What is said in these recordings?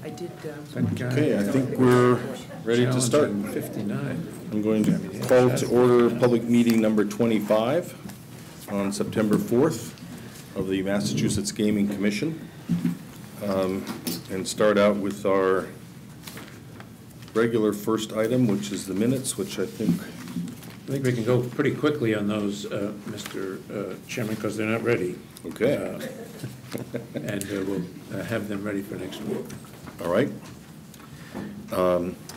I did. Okay, I think we're ready to start. 59. I'm going to call to order public meeting number 25 on September 4th of the Massachusetts Gaming Commission, and start out with our regular first item, which is the minutes, which I think we can go pretty quickly on those, Mr. Chairman, because they're not ready. Okay. And we'll have them ready for next week. All right.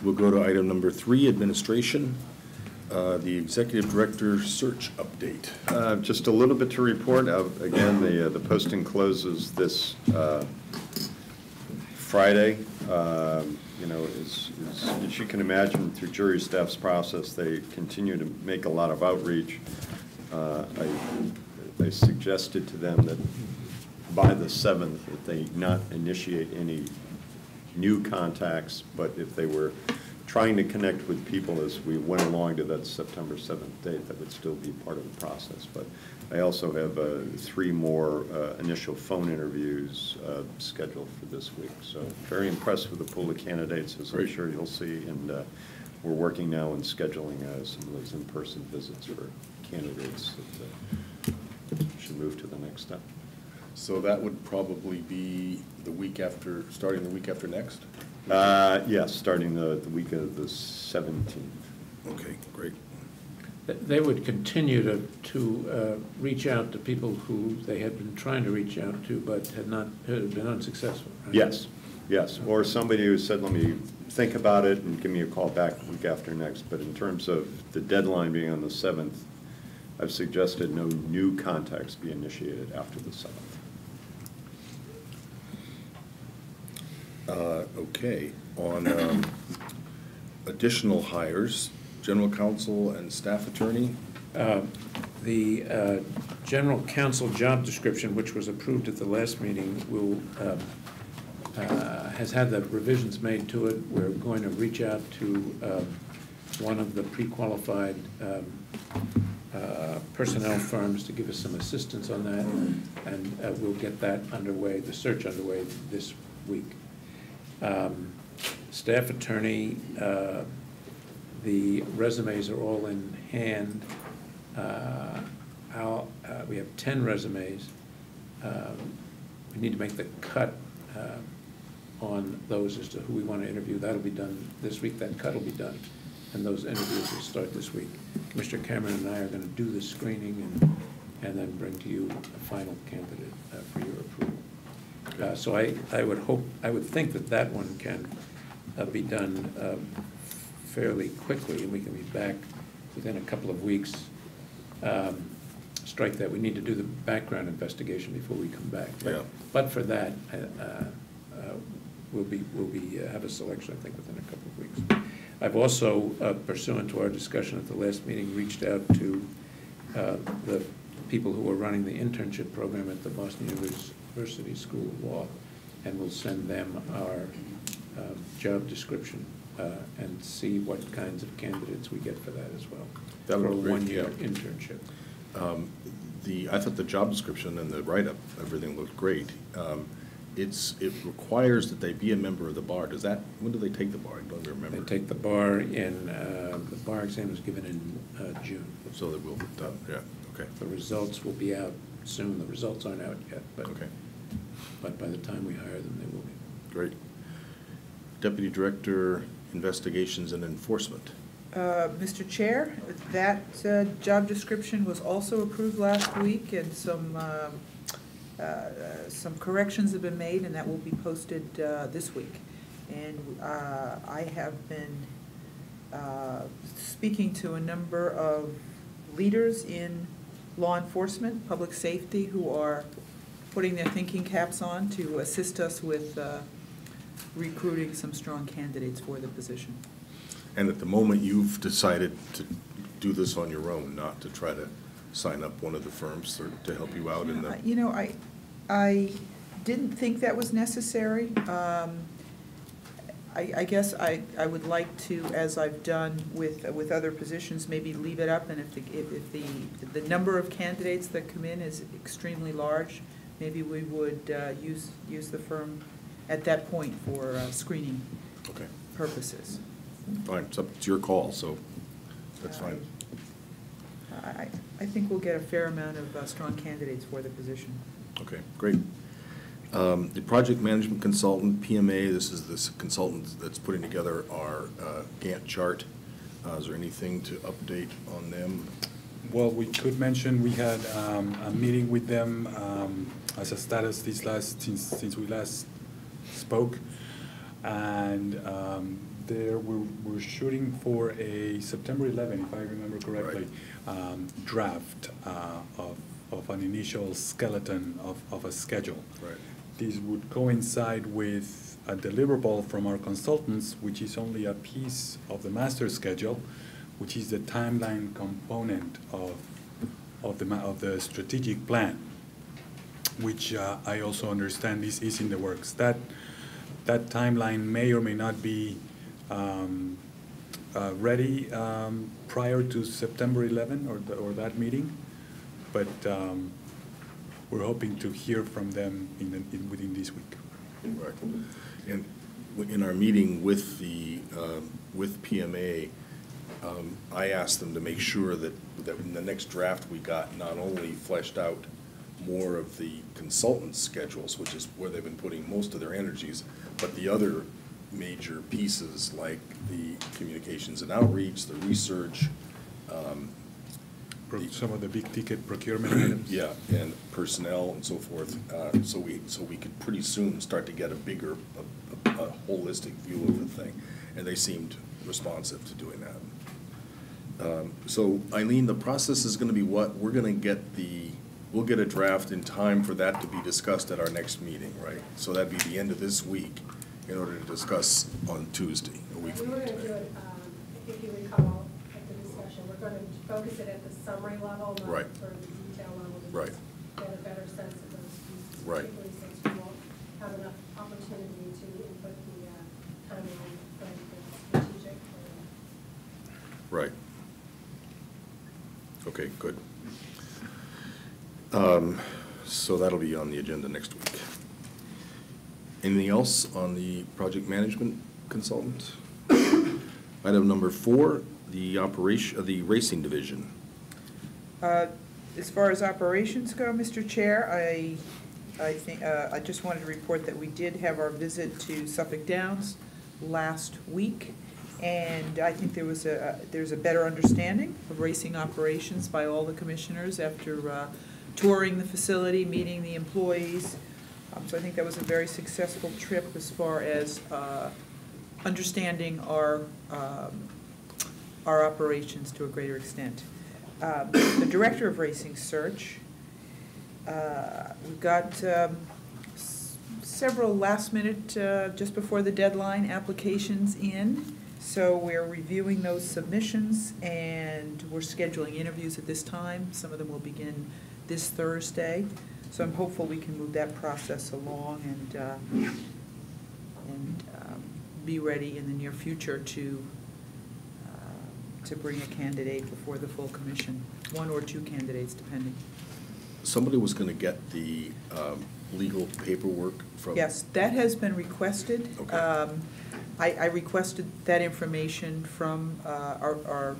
We'll go to item number 3, administration. The executive director search update. Just a little bit to report. Again, the posting closes this Friday. You know, as you can imagine, through jury staff's process, they continue to make a lot of outreach. I suggested to them that by the 7th that they not initiate any new contacts, but if they were trying to connect with people as we went along to that September 7th date, that would still be part of the process. But I also have 3 more initial phone interviews scheduled for this week. So very impressed with the pool of candidates, as I'm sure you'll see, and we're working now on scheduling some of those in-person visits for candidates that should move to the next step. So that would probably be the week after, starting the week after next? Yes, starting the week of the 17th. Okay, great. They would continue to reach out to people who they had been trying to reach out to, but had been unsuccessful, right? Yes, yes. Or somebody who said, let me think about it and give me a call back the week after next. But in terms of the deadline being on the 7th, I've suggested no new contacts be initiated after the 7th. Okay, on additional hires, general counsel and staff attorney. The general counsel job description, which was approved at the last meeting, has had the revisions made to it. We're going to reach out to one of the pre-qualified personnel firms to give us some assistance on that, and we'll get that underway, the search underway this week. Staff attorney, the resumes are all in hand. We have 10 resumes. We need to make the cut on those as to who we want to interview. That'll be done this week. That cut will be done, and those interviews will start this week. Commissioner Cameron and I are going to do the screening and then bring to you a final candidate for your approval. So I would think that one can be done fairly quickly, and we can be back within a couple of weeks. Strike that, we need to do the background investigation before we come back. But for that, we'll have a selection, I think, within a couple of weeks. I've also, pursuant to our discussion at the last meeting, reached out to the people who are running the internship program at the Boston University School of Law, and we'll send them our job description and see what kinds of candidates we get for that as well. That would for a one-year internship. I thought the job description and the write-up, everything looked great. It requires that they be a member of the bar. When do they take the bar? I don't remember. They take the bar the bar exam was given in June. So that will be done, yeah, okay. The results will be out soon. The results aren't out yet, but, okay. But by the time we hire them, they will be. Great. Deputy Director, Investigations and Enforcement. Mr. Chair, that job description was also approved last week, and some corrections have been made, and that will be posted this week. And I have been speaking to a number of leaders in law enforcement, public safety, who are putting their thinking caps on to assist us with recruiting some strong candidates for the position. And at the moment, you've decided to do this on your own, not to try to sign up one of the firms to help you out in the... You know, I didn't think that was necessary. I guess I would like to, as I've done with other positions, maybe leave it up, and if the number of candidates that come in is extremely large, maybe we would use the firm at that point for screening Okay, purposes. fine, it's your call, so that's fine. I think we'll get a fair amount of strong candidates for the position. Okay, great. The project management consultant, PMA, this is this consultant that's putting together our Gantt chart. Is there anything to update on them? Well, we could mention we had a meeting with them as a status since we last spoke, and we're shooting for a September 11, if I remember correctly, draft of an initial skeleton of a schedule. Right. This would coincide with a deliverable from our consultants, which is only a piece of the master schedule, which is the timeline component of the strategic plan, which I also understand is in the works. That timeline may or may not be ready prior to September 11 or that meeting, but we're hoping to hear from them within this week. Right. And in our meeting with with PMA, I asked them to make sure that in the next draft we got not only fleshed out more of the consultant schedules, which is where they've been putting most of their energies, but the other major pieces like the communications and outreach, the research, Some of the big ticket procurement items. yeah, and personnel and so forth, so we could pretty soon start to get a bigger, a holistic view of the thing, and they seemed responsive to doing that. So Eileen, the process is going to be what? We're going to get we'll get a draft in time for that to be discussed at our next meeting, right? So that'd be the end of this week in order to discuss on Tuesday, a week We from were going to today. do it, if you recall, at the discussion, we're going to focus it at the summary level, not Right. sort of the detail level. to Right. Get a better sense of those pieces, Right. particularly since we won't have enough opportunity to input the timeline from the strategic plan. Right. Okay, good. So that'll be on the agenda next week. Anything else on the project management consultant? Item number 4, the racing division. As far as operations go, Mr. Chair, I think, I just wanted to report that we did have our visit to Suffolk Downs last week, and I think there's a better understanding of racing operations by all the commissioners after touring the facility, meeting the employees. So I think that was a very successful trip as far as understanding our operations to a greater extent. The Director of Racing Search, we've got several last-minute, just before the deadline, applications in. So we're reviewing those submissions, and we're scheduling interviews at this time. Some of them will begin this Thursday. So I'm hopeful we can move that process along and be ready in the near future to bring a candidate before the full commission, 1 or 2 candidates, depending. Somebody was going to get the legal paperwork from... Yes, that has been requested. Okay. I requested that information from our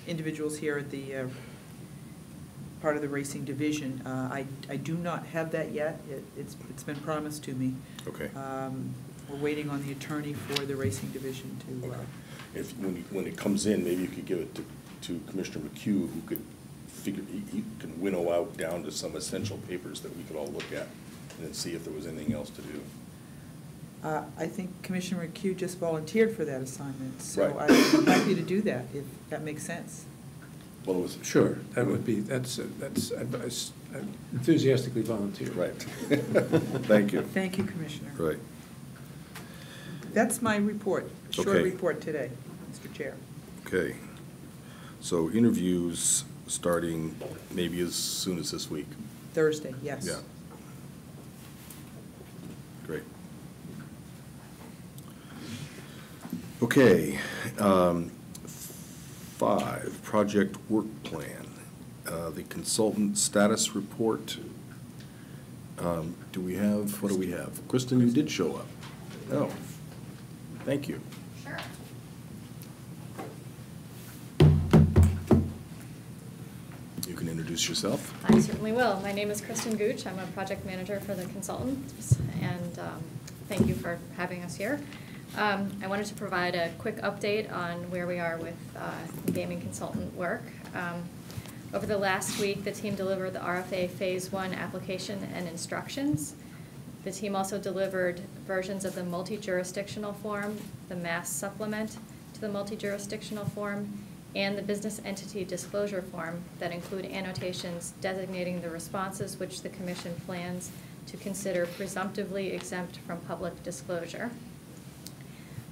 individuals here at the part of the racing division. I do not have that yet. It's been promised to me. Okay. We're waiting on the attorney for the racing division to... Okay. When it comes in, maybe you could give it to Commissioner McHugh, who could he can winnow out down to some essential papers that we could all look at and then see if there was anything else to do. I think Commissioner McHugh just volunteered for that assignment, so Right. I'm happy to do that, if that makes sense. Well, it was... Sure, that's enthusiastically volunteer. Right. Thank you. Thank you, Commissioner. Right. That's my report, a short Okay. report today, Mr. Chair. Okay. So interviews starting maybe as soon as this week. Thursday, yes. Yeah. Great. Okay. 5, project work plan. The consultant status report. Do we have, what do we have? Kristen, you did show up. Oh, thank you. Sure. You can introduce yourself. I certainly will. My name is Kristen Gooch. I'm a project manager for the consultants, and thank you for having us here. I wanted to provide a quick update on where we are with gaming consultant work. Over the last week, the team delivered the RFA Phase 1 application and instructions. The team also delivered versions of the multi-jurisdictional form, the mass supplement to the multi-jurisdictional form, and the business entity disclosure form that include annotations designating the responses which the Commission plans to consider presumptively exempt from public disclosure.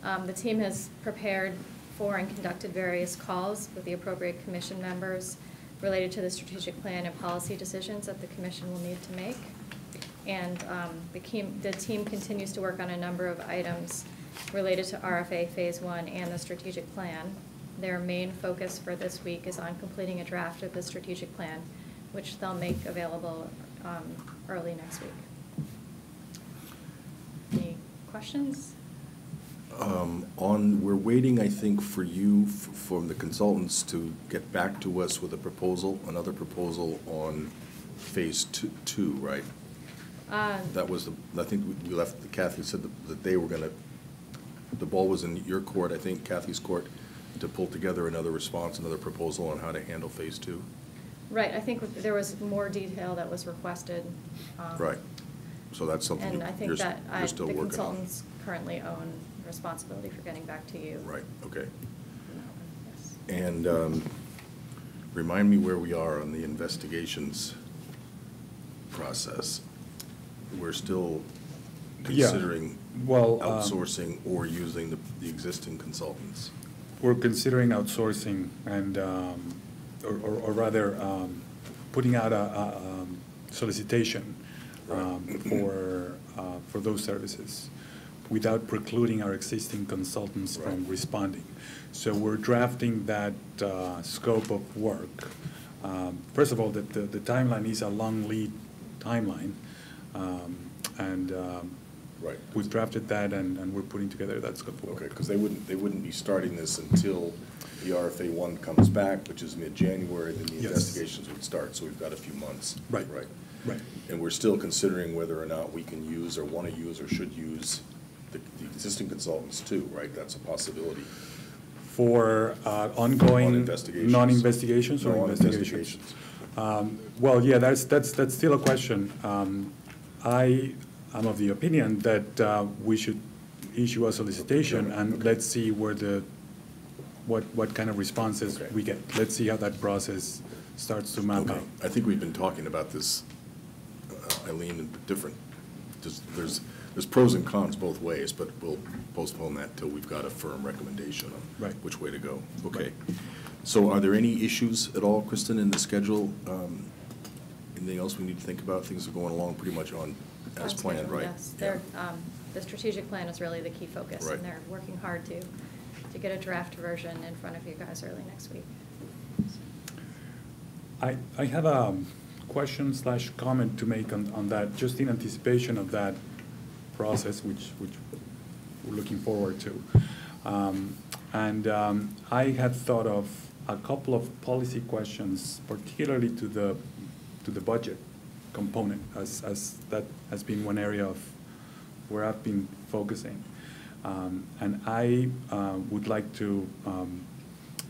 The team has prepared for and conducted various calls with the appropriate Commission members related to the strategic plan and policy decisions that the Commission will need to make. And the team continues to work on a number of items related to RFA Phase 1 and the strategic plan. Their main focus for this week is on completing a draft of the strategic plan, which they'll make available early next week. Any questions? We're waiting, I think, for you, from the consultants to get back to us with a proposal, another proposal on Phase 2, right? That was, I think we left, Kathy said that they were going to, the ball was in your court, I think, Kathy's court, to pull together another response, another proposal on how to handle Phase 2. Right, I think there was more detail that was requested. Right. So that's something And I think you're that still the working on. consultants currently own responsibility for getting back to you. Right, okay. Yes. And remind me where we are on the investigations process. We're still considering outsourcing or using the existing consultants. We're considering outsourcing and, or rather, putting out a solicitation for those services without precluding our existing consultants from responding. So we're drafting that scope of work. First of all, the timeline is a long lead timeline, and Right. we've drafted that, and we're putting together that scope of work. Okay, because they wouldn't be starting this until the RFA 1 comes back, which is mid-January, then the Yes. investigations would start, so we've got a few months. Right. Right. Right. And we're still considering whether or not we can use or want to use or should use the existing consultants too, right? That's a possibility. For ongoing Non-investigations. non-investigations or Non-investigations. investigations? Well, yeah, that's still a question. I am of the opinion that we should issue a solicitation and let's see where what kind of responses Okay. we get. Let's see how that process starts to map Okay, out. I think we've been talking about this, Eileen, in different, there's pros and cons both ways, but we'll postpone that till we've got a firm recommendation on Right. which way to go. Okay. So are there any issues at all, Kristen, in the schedule? Anything else we need to think about? Things are going along pretty much as That's planned, good, right? Yes, Yeah. the strategic plan is really the key focus, Right. and they're working hard to get a draft version in front of you guys early next week. I have a question/comment to make on that, just in anticipation of that process, which we're looking forward to. I had thought of a couple of policy questions, particularly to the budget component, as that has been one area of where I've been focusing. And I would like to,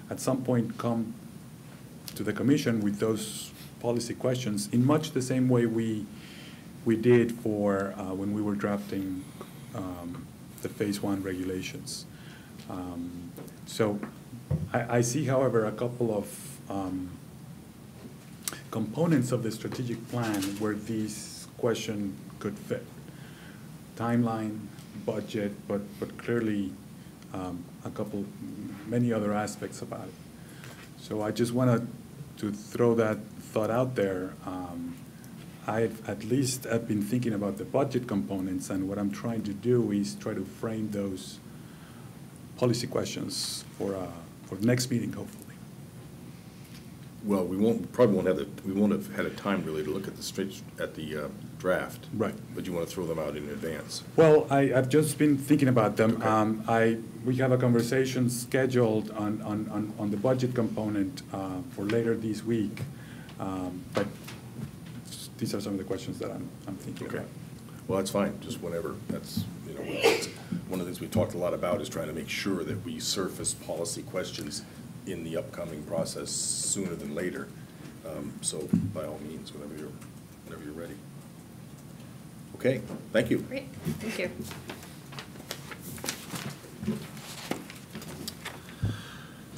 at some point, come to the Commission with those policy questions in much the same way we did for when we were drafting the Phase 1 regulations. So I see, however, a couple of components of the strategic plan where these questions could fit. Timeline, budget, but clearly many other aspects about it. So I just wanted to throw that thought out there. I've been thinking about the budget components, and what I'm trying to do is try to frame those policy questions for next meeting, hopefully. Well, we won't have had a time really to look at the draft. Right. But you want to throw them out in advance. Well, I've just been thinking about them. Okay. We have a conversation scheduled on the budget component for later this week, but these are some of the questions that I'm thinking Okay. about. Well, that's fine, just whenever. That's, it's one of the things we talked a lot about is trying to make sure that we surface policy questions in the upcoming process sooner than later. So by all means, whenever you're ready. Okay, thank you. Great, thank you.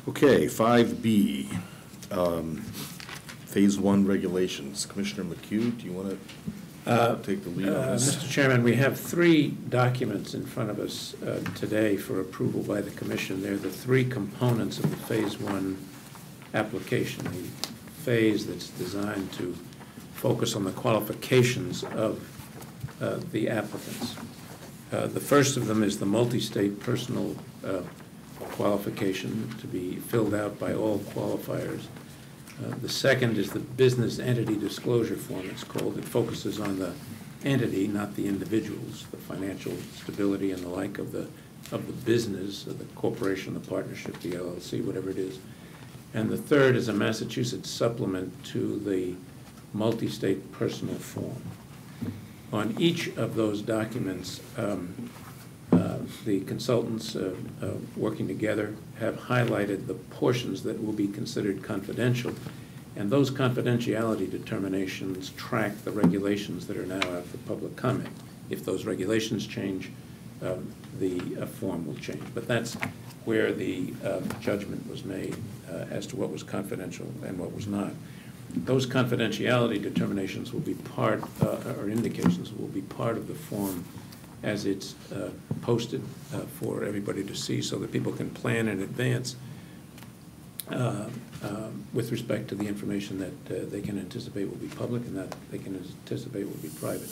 Okay, 5B, Phase 1 regulations. Commissioner McHugh, do you want to take the lead on this? Mr. Chairman, we have 3 documents in front of us today for approval by the Commission. They're the 3 components of the Phase 1 application, the phase that's designed to focus on the qualifications of the applicants. The first of them is the multi-state personal qualification to be filled out by all qualifiers. The second is the business entity disclosure form, it's called. It focuses on the entity, not the individuals, the financial stability and the like of the business, of the corporation, the partnership, the LLC, whatever it is. And the third is a Massachusetts supplement to the multi-state personal form. On each of those documents, the consultants working together have highlighted the portions that will be considered confidential, and those confidentiality determinations track the regulations that are now out for public comment. If those regulations change, the form will change. But that's where the judgment was made as to what was confidential and what was not. Those confidentiality determinations will be part, or indications will be part of the form as it's posted for everybody to see, so that people can plan in advance with respect to the information that they can anticipate will be public and that they can anticipate will be private.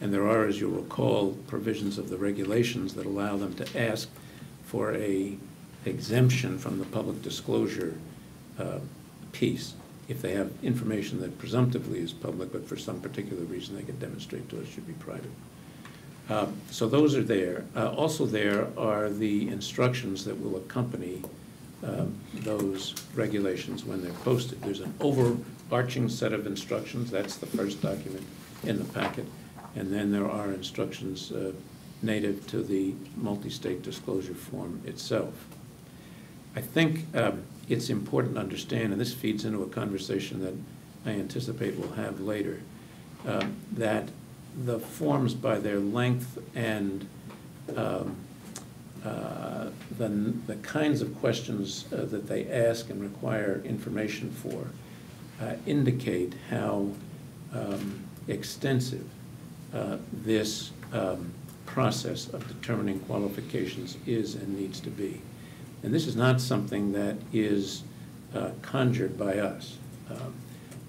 And there are, as you'll recall, provisions of the regulations that allow them to ask for a exemption from the public disclosure piece if they have information that presumptively is public, but for some particular reason they can demonstrate to us should be private. So those are there. Also there are the instructions that will accompany those regulations when they're posted. There's an overarching set of instructions. That's the first document in the packet. And then there are instructions native to the multi-state disclosure form itself. I think it's important to understand, and this feeds into a conversation that I anticipate we'll have later, that the forms by their length and the kinds of questions that they ask and require information for indicate how extensive this process of determining qualifications is and needs to be. And this is not something that is conjured by us.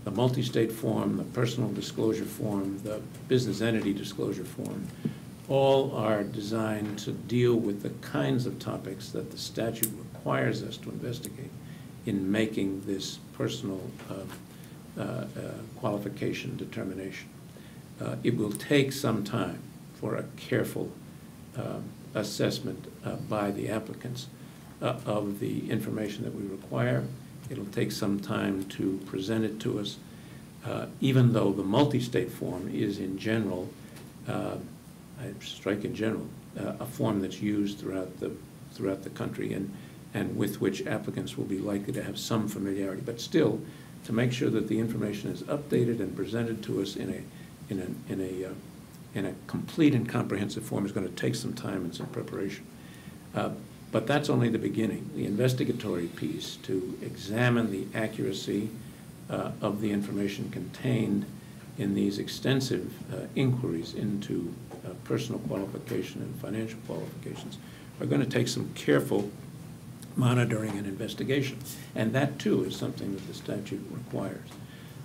The multi-state form, the personal disclosure form, the business entity disclosure form, all are designed to deal with the kinds of topics that the statute requires us to investigate in making this personal qualification determination. It will take some time for a careful assessment by the applicants of the information that we require. It'll take some time to present it to us, even though the multi-state form is in general, I strike in general, a form that's used throughout the country and with which applicants will be likely to have some familiarity. But still, to make sure that the information is updated and presented to us in a complete and comprehensive form is going to take some time and some preparation. But that's only the beginning. The investigatory piece to examine the accuracy of the information contained in these extensive inquiries into personal qualification and financial qualifications are going to take some careful monitoring and investigation. And that, too, is something that the statute requires.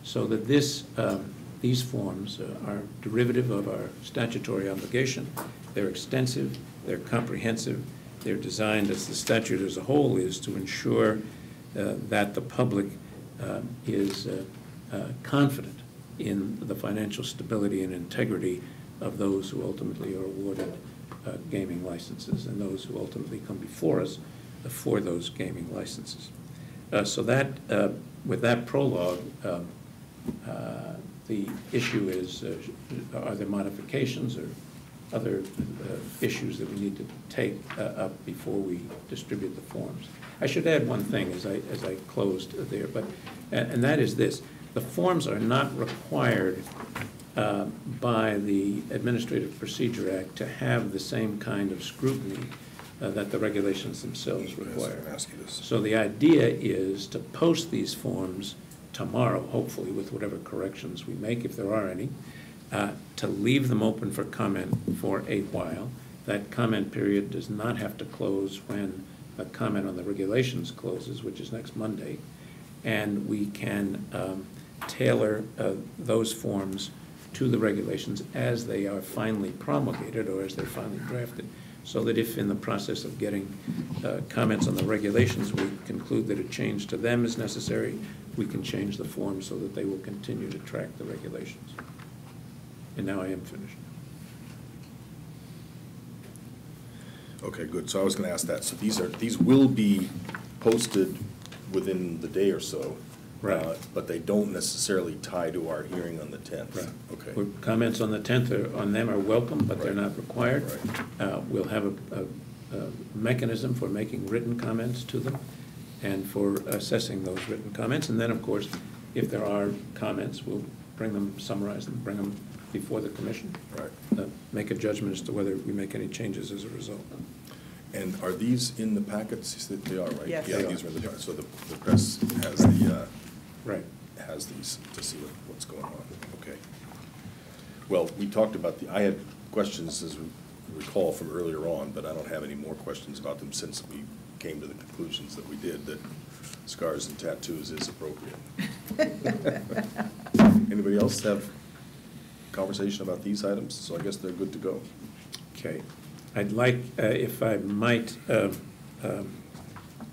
So that these forms are derivative of our statutory obligation. They're extensive, they're comprehensive, they're designed, as the statute as a whole is, to ensure that the public is confident in the financial stability and integrity of those who ultimately are awarded gaming licenses and those who ultimately come before us for those gaming licenses. So that, with that prologue, the issue is, are there modifications or other issues that we need to take up before we distribute the forms? I should add one thing as I closed there, but and that is this: the forms are not required by the Administrative Procedure Act to have the same kind of scrutiny that the regulations themselves require. So the idea is to post these forms tomorrow, hopefully with whatever corrections we make, if there are any, to leave them open for comment for a while. That comment period does not have to close when a comment on the regulations closes, which is next Monday, and we can tailor those forms to the regulations as they are finally promulgated or as they're finally drafted, so that if in the process of getting comments on the regulations we conclude that a change to them is necessary, we can change the form so that they will continue to track the regulations. And now I am finished. Okay, good. So I was going to ask that. So these will be posted within the day or so. Right. But they don't necessarily tie to our hearing on the 10th. Right. Okay. Comments on the 10th on them are welcome, but they're Right. not required. Right. We'll have a mechanism for making written comments to them and for assessing those written comments. And then, of course, if there are comments, we'll bring them, summarize them, bring them before the commission. Right. Make a judgment as to whether we make any changes as a result. And are these in the packets? They are, right? Yes. Yeah, They these are. are in the packet. So the press has the, Right. has these to see what's going on. Okay. Well, we talked about I had questions, as we recall, from earlier on, but I don't have any more questions about them since we came to the conclusions that we did, that scars and tattoos is appropriate. Anybody else have conversation about these items? So I guess they're good to go. Okay. I'd like, if I might,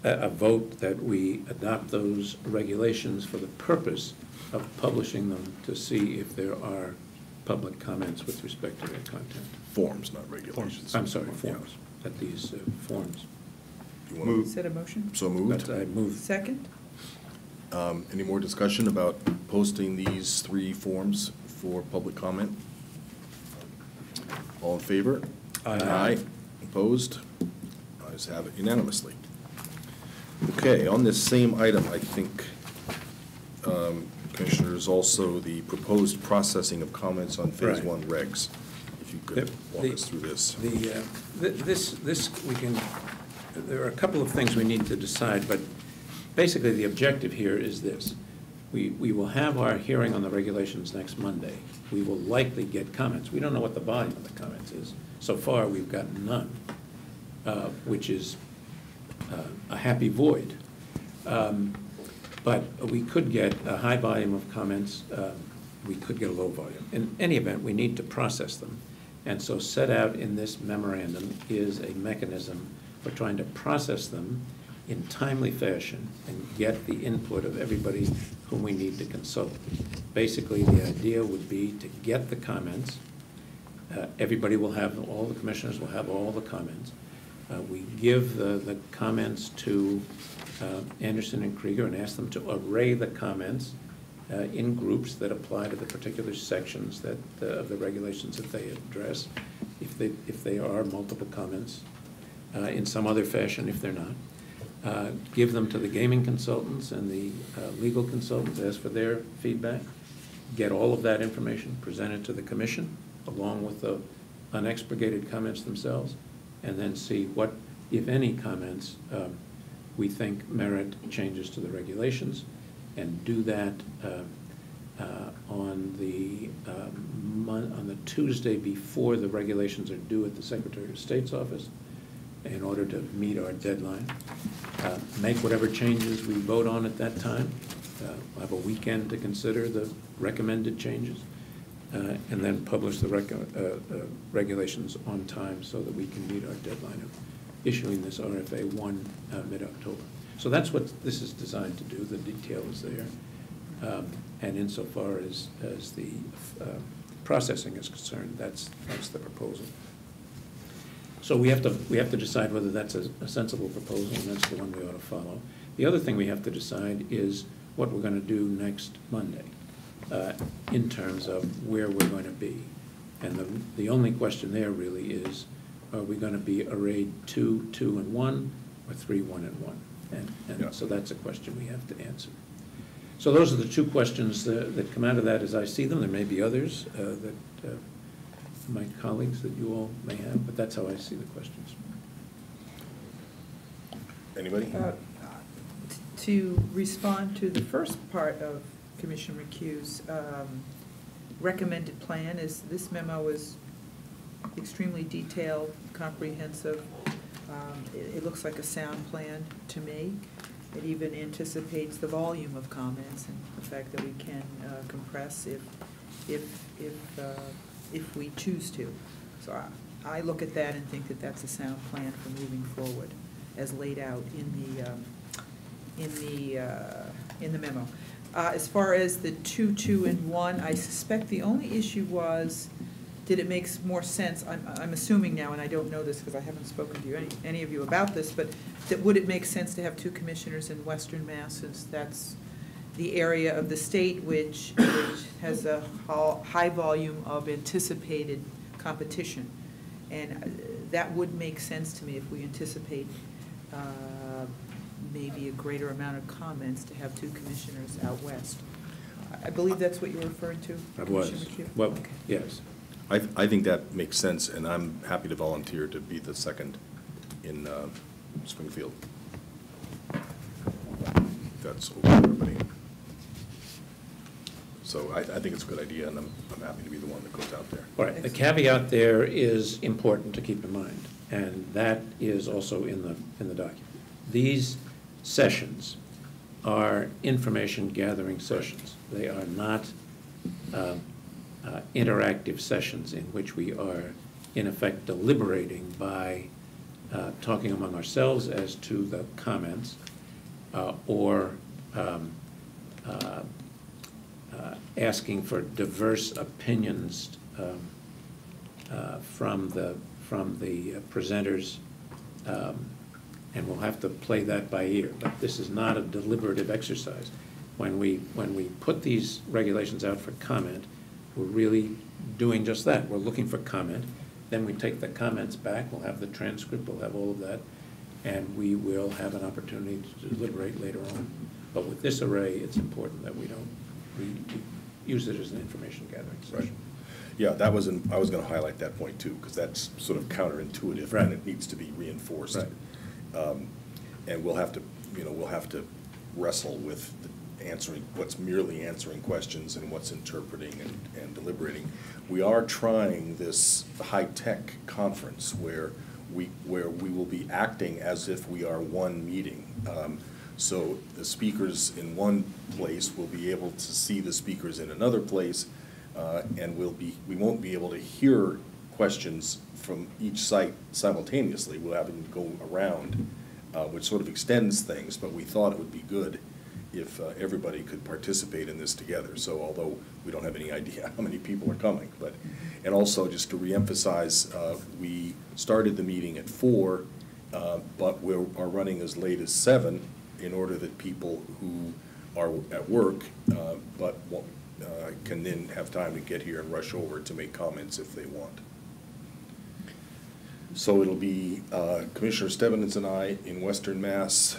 a vote that we adopt those regulations for the purpose of publishing them to see if there are public comments with respect to their content. Forms, not regulations. I'm sorry, forms, that these forms. You want to Is that a motion? So moved. But I move. Second? Any more discussion about posting these 3 forms for public comment? All in favor? Aye. Opposed? Ayes have it unanimously. Okay, on this same item, I think, Commissioner, is also the proposed processing of comments on Phase Right. 1 regs. If you could walk us through this. This we can, there are a couple of things we need to decide, but basically the objective here is this. We will have our hearing on the regulations next Monday. We will likely get comments. We don't know what the volume of the comments is. So far, we've gotten none, which is a happy void. But we could get a high volume of comments. We could get a low volume. In any event, we need to process them. And so set out in this memorandum is a mechanism for trying to process them in timely fashion and get the input of everybody whom we need to consult. Basically, the idea would be to get the comments. Everybody will have, all the commissioners will have all the comments. We give the comments to Anderson and Krieger and ask them to array the comments in groups that apply to the particular sections that of the regulations that they address, if they are multiple comments, in some other fashion if they're not. Give them to the gaming consultants and the legal consultants, ask for their feedback, get all of that information, present it to the commission, along with the unexpurgated comments themselves, and then see what, if any, comments we think merit changes to the regulations, and do that on the Tuesday before the regulations are due at the Secretary of State's office, in order to meet our deadline. Make whatever changes we vote on at that time. We'll have a weekend to consider the recommended changes, and then publish the regulations on time so that we can meet our deadline of issuing this RFA 1 mid-October. So that's what this is designed to do. The detail is there. And insofar as the processing is concerned, that's the proposal. So we have to decide whether that's a sensible proposal, and that's the one we ought to follow. The other thing we have to decide is what we're going to do next Monday in terms of where we're going to be. And the only question there really is, are we going to be arrayed 2, 2, and 1, or 3, 1, and 1? And Yeah. so that's a question we have to answer. So those are the two questions that come out of that as I see them. There may be others that my colleagues that you all may have, but that's how I see the questions. Anybody? To respond to the first part of Commissioner McHugh's recommended plan, is this memo is extremely detailed, comprehensive. It looks like a sound plan to me. It even anticipates the volume of comments and the fact that we can compress if we choose to. So I look at that and think that that's a sound plan for moving forward, as laid out in the memo. As far as the 2, 2, and 1, I suspect the only issue was, did it make more sense? I'm assuming now, and I don't know this because I haven't spoken to you, any of you about this, but would it make sense to have 2 commissioners in Western Mass, since that's the area of the state which has a high volume of anticipated competition? And that would make sense to me if we anticipate maybe a greater amount of comments to have 2 commissioners out west. I believe that's what you were referring to, It was. Commissioner McHugh? Well, Okay. yes. I think that makes sense, and I'm happy to volunteer to be the second in Springfield. That's open to everybody. So I think it's a good idea, and I'm happy to be the one that goes out there. All right, the caveat there is important to keep in mind, and that is also in the document. These sessions are information gathering sessions. They are not interactive sessions in which we are, in effect, deliberating by talking among ourselves as to the comments or asking for diverse opinions from the presenters, and we'll have to play that by ear. But this is not a deliberative exercise. When we put these regulations out for comment, we're really doing just that. We're looking for comment. Then we take the comments back. We'll have the transcript. We'll have all of that, and we will have an opportunity to deliberate later on. But with this array, it's important that we use it as an information gathering session. Right. Yeah, I was going to highlight that point too, because that's sort of counterintuitive, Right. and it needs to be reinforced. Right. And we'll have to wrestle with what's merely answering questions and what's interpreting and deliberating. We are trying this high-tech conference where we will be acting as if we are one meeting. So the speakers in one place will be able to see the speakers in another place, and we won't be able to hear questions from each site simultaneously. We'll have them go around, which sort of extends things, but we thought it would be good if everybody could participate in this together. So although we don't have any idea how many people are coming, and also just to reemphasize, we started the meeting at 4, but we are running as late as 7 in order that people who are at work but can then have time to get here and rush over to make comments if they want. So it'll be Commissioner Stebbins and I in Western Mass,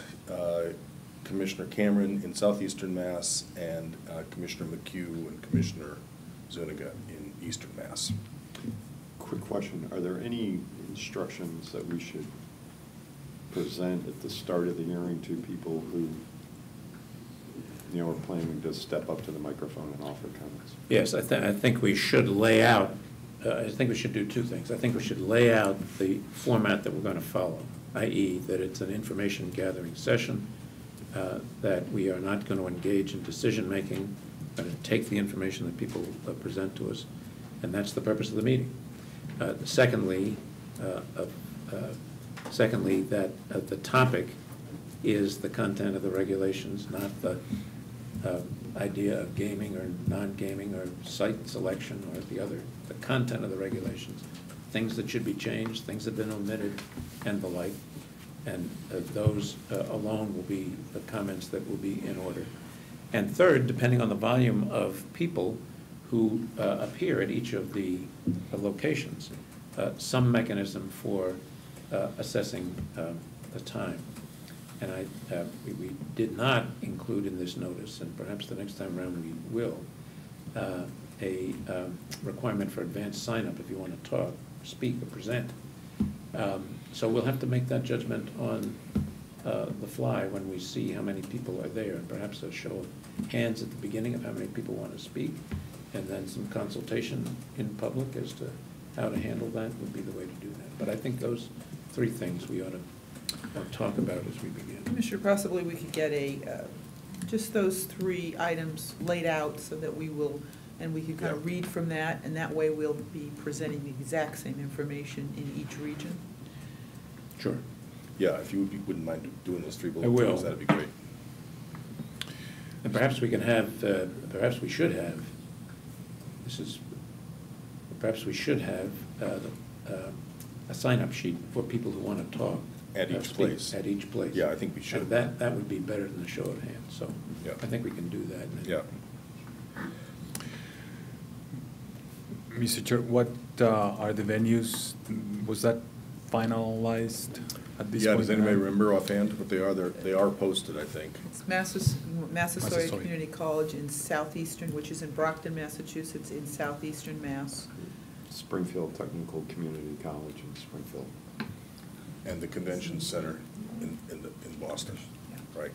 Commissioner Cameron in Southeastern Mass, and Commissioner McHugh and Commissioner Zuniga in Eastern Mass. Quick question, are there any instructions that we should present at the start of the hearing to people who, are planning to step up to the microphone and offer comments? Yes, I think we should lay out, I think we should do 2 things. I think we should lay out the format that we're going to follow, i.e. that it's an information gathering session, that we are not going to engage in decision-making, going to take the information that people present to us, and that's the purpose of the meeting. Secondly, that the topic is the content of the regulations, not the idea of gaming or non-gaming or site selection or the other. The content of the regulations, things that should be changed, things that have been omitted, and the like. And those alone will be the comments that will be in order. And third, depending on the volume of people who appear at each of the locations, some mechanism for assessing the time. And we did not include in this notice, and perhaps the next time around we will, a requirement for advanced sign-up if you want to talk, speak, or present. So we'll have to make that judgment on the fly when we see how many people are there, and perhaps a show of hands at the beginning of how many people want to speak, and then some consultation in public as to how to handle that would be the way to do that. But I think those three things we ought to talk about as we begin. Commissioner, possibly we could get just those three items laid out so that we will, and we can kind of read from that, and that way we'll be presenting the exact same information in each region. Sure. Yeah, if you wouldn't mind doing those three bullet I will. points, that'd be great. And perhaps we can have, perhaps we should have, perhaps we should have a sign-up sheet for people who want to talk. At each place. At each place. Yeah, I think we should. And that would be better than a show of hands, so Yeah. I think we can do that. Yeah. Mr. Chair, what are the venues? Was that finalized at this point? Yeah, does anybody in time? remember offhand what they are? They are posted, I think. It's Massasoit Massasoit. Community College in southeastern, which is in Brockton, Massachusetts, in southeastern Mass. Springfield Technical Community College in Springfield. And the convention center in Boston, right?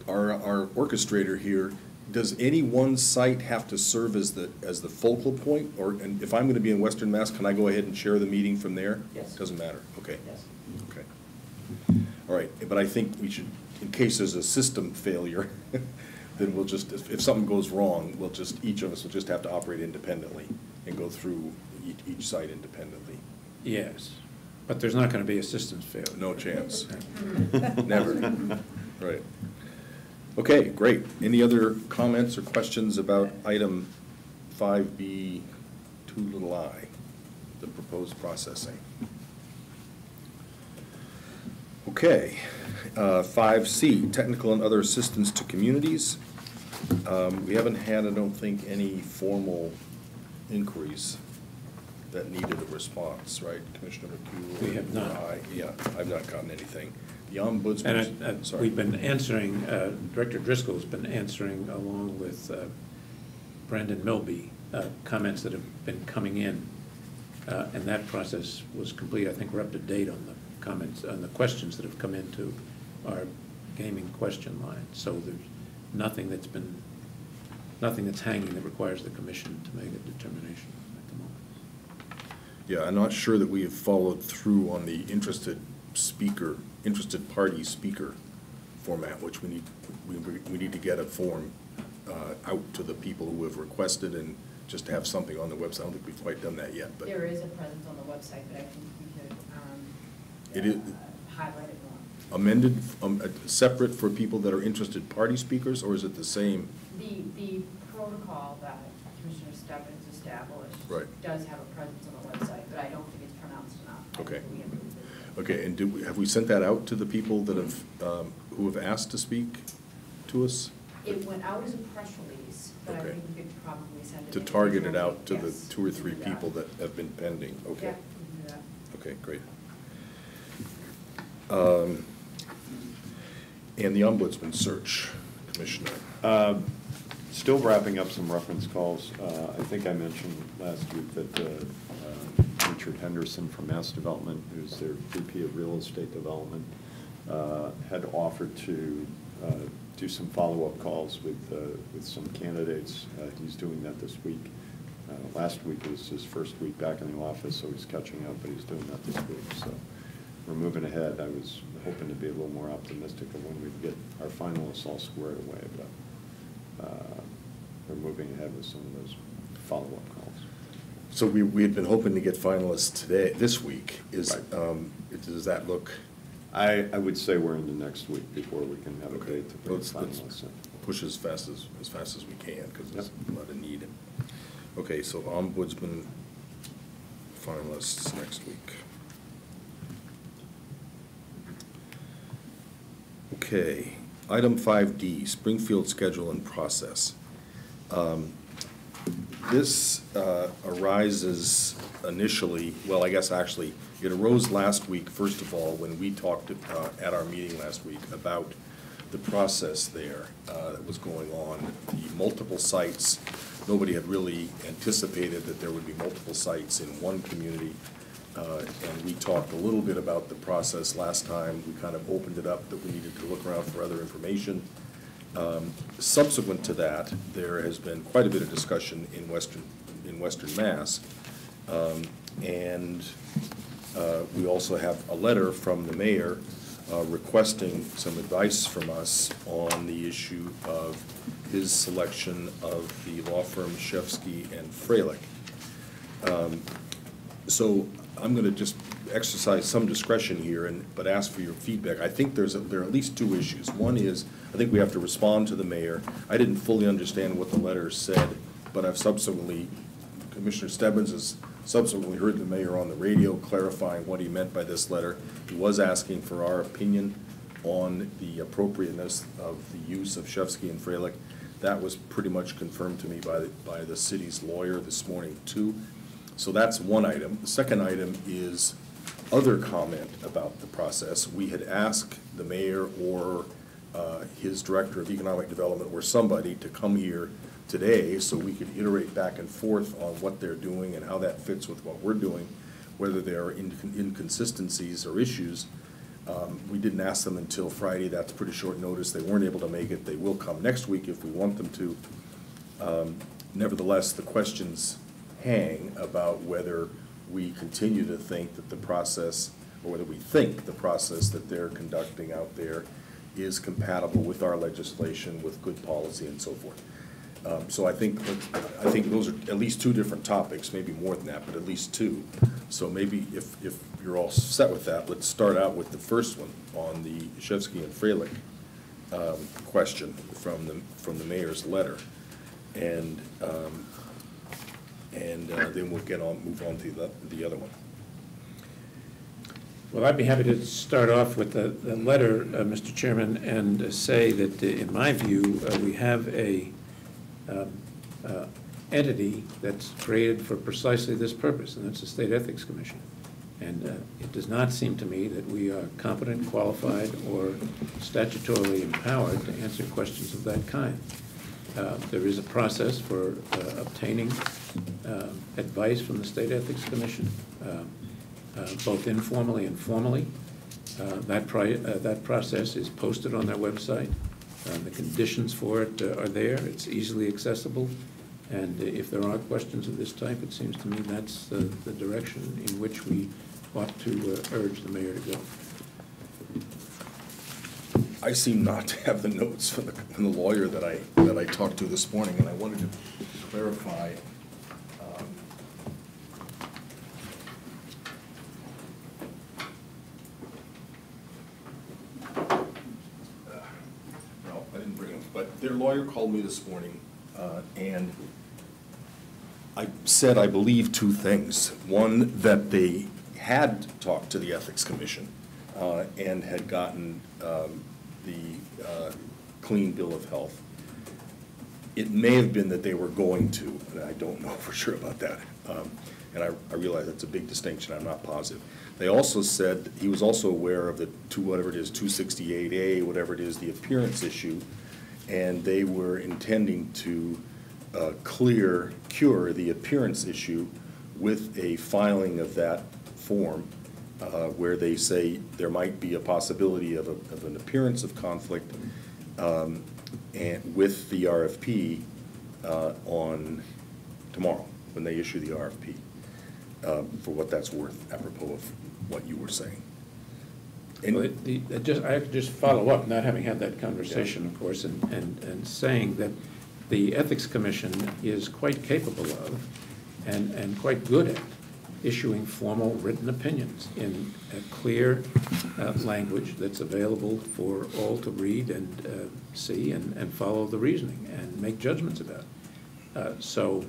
Our orchestrator here, does any one site have to serve as the focal point? And if I'm going to be in Western Mass, can I go ahead and share the meeting from there? Yes. Doesn't matter, okay. Yes. Okay. All right, but I think we should, in case there's a system failure, then we'll just, if something goes wrong, each of us will just have to operate independently and go through each site independently. Yes, but there's not going to be a systems failure. No chance. Never. Right. Okay, great. Any other comments or questions about item 5B, 2i, the proposed processing? Okay. 5C, technical and other assistance to communities. We haven't had, I don't think, any formal inquiries that needed a response, right, Commissioner McHugh? We have not. Yeah, I've not gotten anything. The Ombudsman, And sorry. we've been answering, Director Driscoll's been answering along with Brandon Milby, comments that have been coming in. And that process was complete. I think we're up to date on the comments, on the questions that have come into our gaming question line. So there's nothing that's hanging that requires the commission to make a determination at the moment. Yeah, I'm not sure that we have followed through on the interested party speaker format, which we need to get a form out to the people who have requested and just have something on the website. I don't think we've quite done that yet, but. There is a presence on the website, but I think we could It is highlight it more. amended, separate for people that are interested party speakers, or is it the same? The protocol that Commissioner Stebbins established Right. does have a presence on the website, but I don't think it's pronounced enough. I Okay. think we have to revisit it. Okay, and have we sent that out to the people that have, who have asked to speak to us? It went out as a press release, but I Okay. think we could probably send it. To target it individually. out to the Yes, 2 or 3 we can do people that have been pending, okay? Yeah, we can do that. Okay, great. And the Ombudsman search, Commissioner. Still wrapping up some reference calls. I think I mentioned last week that Richard Henderson from Mass Development, who's their VP of Real Estate Development, had offered to do some follow-up calls with some candidates. He's doing that this week. Last week was his first week back in the office, so he's catching up, but he's doing that this week. So we're moving ahead. I was hoping to be a little more optimistic of when we get our finalists all squared away, but we're moving ahead with some of those follow-up calls. So we had been hoping to get finalists this week. Right. Does that look I would say we're in the next week before we can have a Okay. date to bring Let's finalists in. push as fast as we can, because there's a lot of need. Okay, so Ombudsman finalists next week. Okay, item 5D, Springfield schedule and process. This arises initially, well, I guess actually, it arose last week, first of all, when we talked at our meeting last week about the process there that was going on, the multiple sites. Nobody had really anticipated that there would be multiple sites in one community. And we talked a little bit about the process last time. We kind of opened it up that we needed to look around for other information. Subsequent to that, there has been quite a bit of discussion in Western Mass. And we also have a letter from the mayor requesting some advice from us on the issue of his selection of the law firm Shefsky and Freilich. So I'm going to just exercise some discretion here, but ask for your feedback. I think there are at least two issues. One is, I think we have to respond to the mayor. I didn't fully understand what the letter said, but I've subsequently, Commissioner Stebbins has subsequently heard the mayor on the radio clarifying what he meant by this letter. He was asking for our opinion on the appropriateness of the use of Shefsky and Freilich. That was pretty much confirmed to me by the city's lawyer this morning too. So that's one item. The second item is other comment about the process. We had asked the mayor or his director of economic development or somebody to come here today so we could iterate back and forth on what they're doing and how that fits with what we're doing, whether there are inconsistencies or issues. We didn't ask them until Friday. That's pretty short notice. They weren't able to make it. They will come next week if we want them to. Nevertheless, the questions hang about whether we continue to think that the process, or whether we think the process that they're conducting out there is compatible with our legislation, with good policy and so forth. So I think those are at least two different topics, maybe more than that, but at least two. So maybe if you're all set with that, let's start out with the first one on the Shefsky and Freilich question from the mayor's letter, and then we'll move on to the other one. Well, I'd be happy to start off with the letter, Mr. Chairman, and say that in my view, we have a entity that's created for precisely this purpose, and that's the State Ethics Commission. And it does not seem to me that we are competent, qualified, or statutorily empowered to answer questions of that kind. There is a process for obtaining advice from the State Ethics Commission, both informally and formally. That process is posted on their website. The conditions for it are there. It's easily accessible. And if there are questions of this type, it seems to me that's the direction in which we ought to urge the mayor to go. I seem not to have the notes from the lawyer that I talked to this morning, and I wanted to clarify. No, I didn't bring them, but their lawyer called me this morning, and I said, I believe, two things. One, that they had talked to the Ethics Commission and had gotten the clean bill of health. It may have been that they were going to, and I don't know for sure about that. And I realize that's a big distinction. I'm not positive. They also said he was also aware of the whatever it is, 268A, whatever it is, the appearance issue, and they were intending to cure the appearance issue with a filing of that form where they say there might be a possibility of an appearance of conflict and with the RFP on tomorrow when they issue the RFP for what that's worth, apropos of what you were saying. And Well, I have to just follow up, not having had that conversation, of course, and saying that the Ethics Commission is quite capable of and quite good at issuing formal written opinions in a clear language that's available for all to read and see and follow the reasoning and make judgments about. So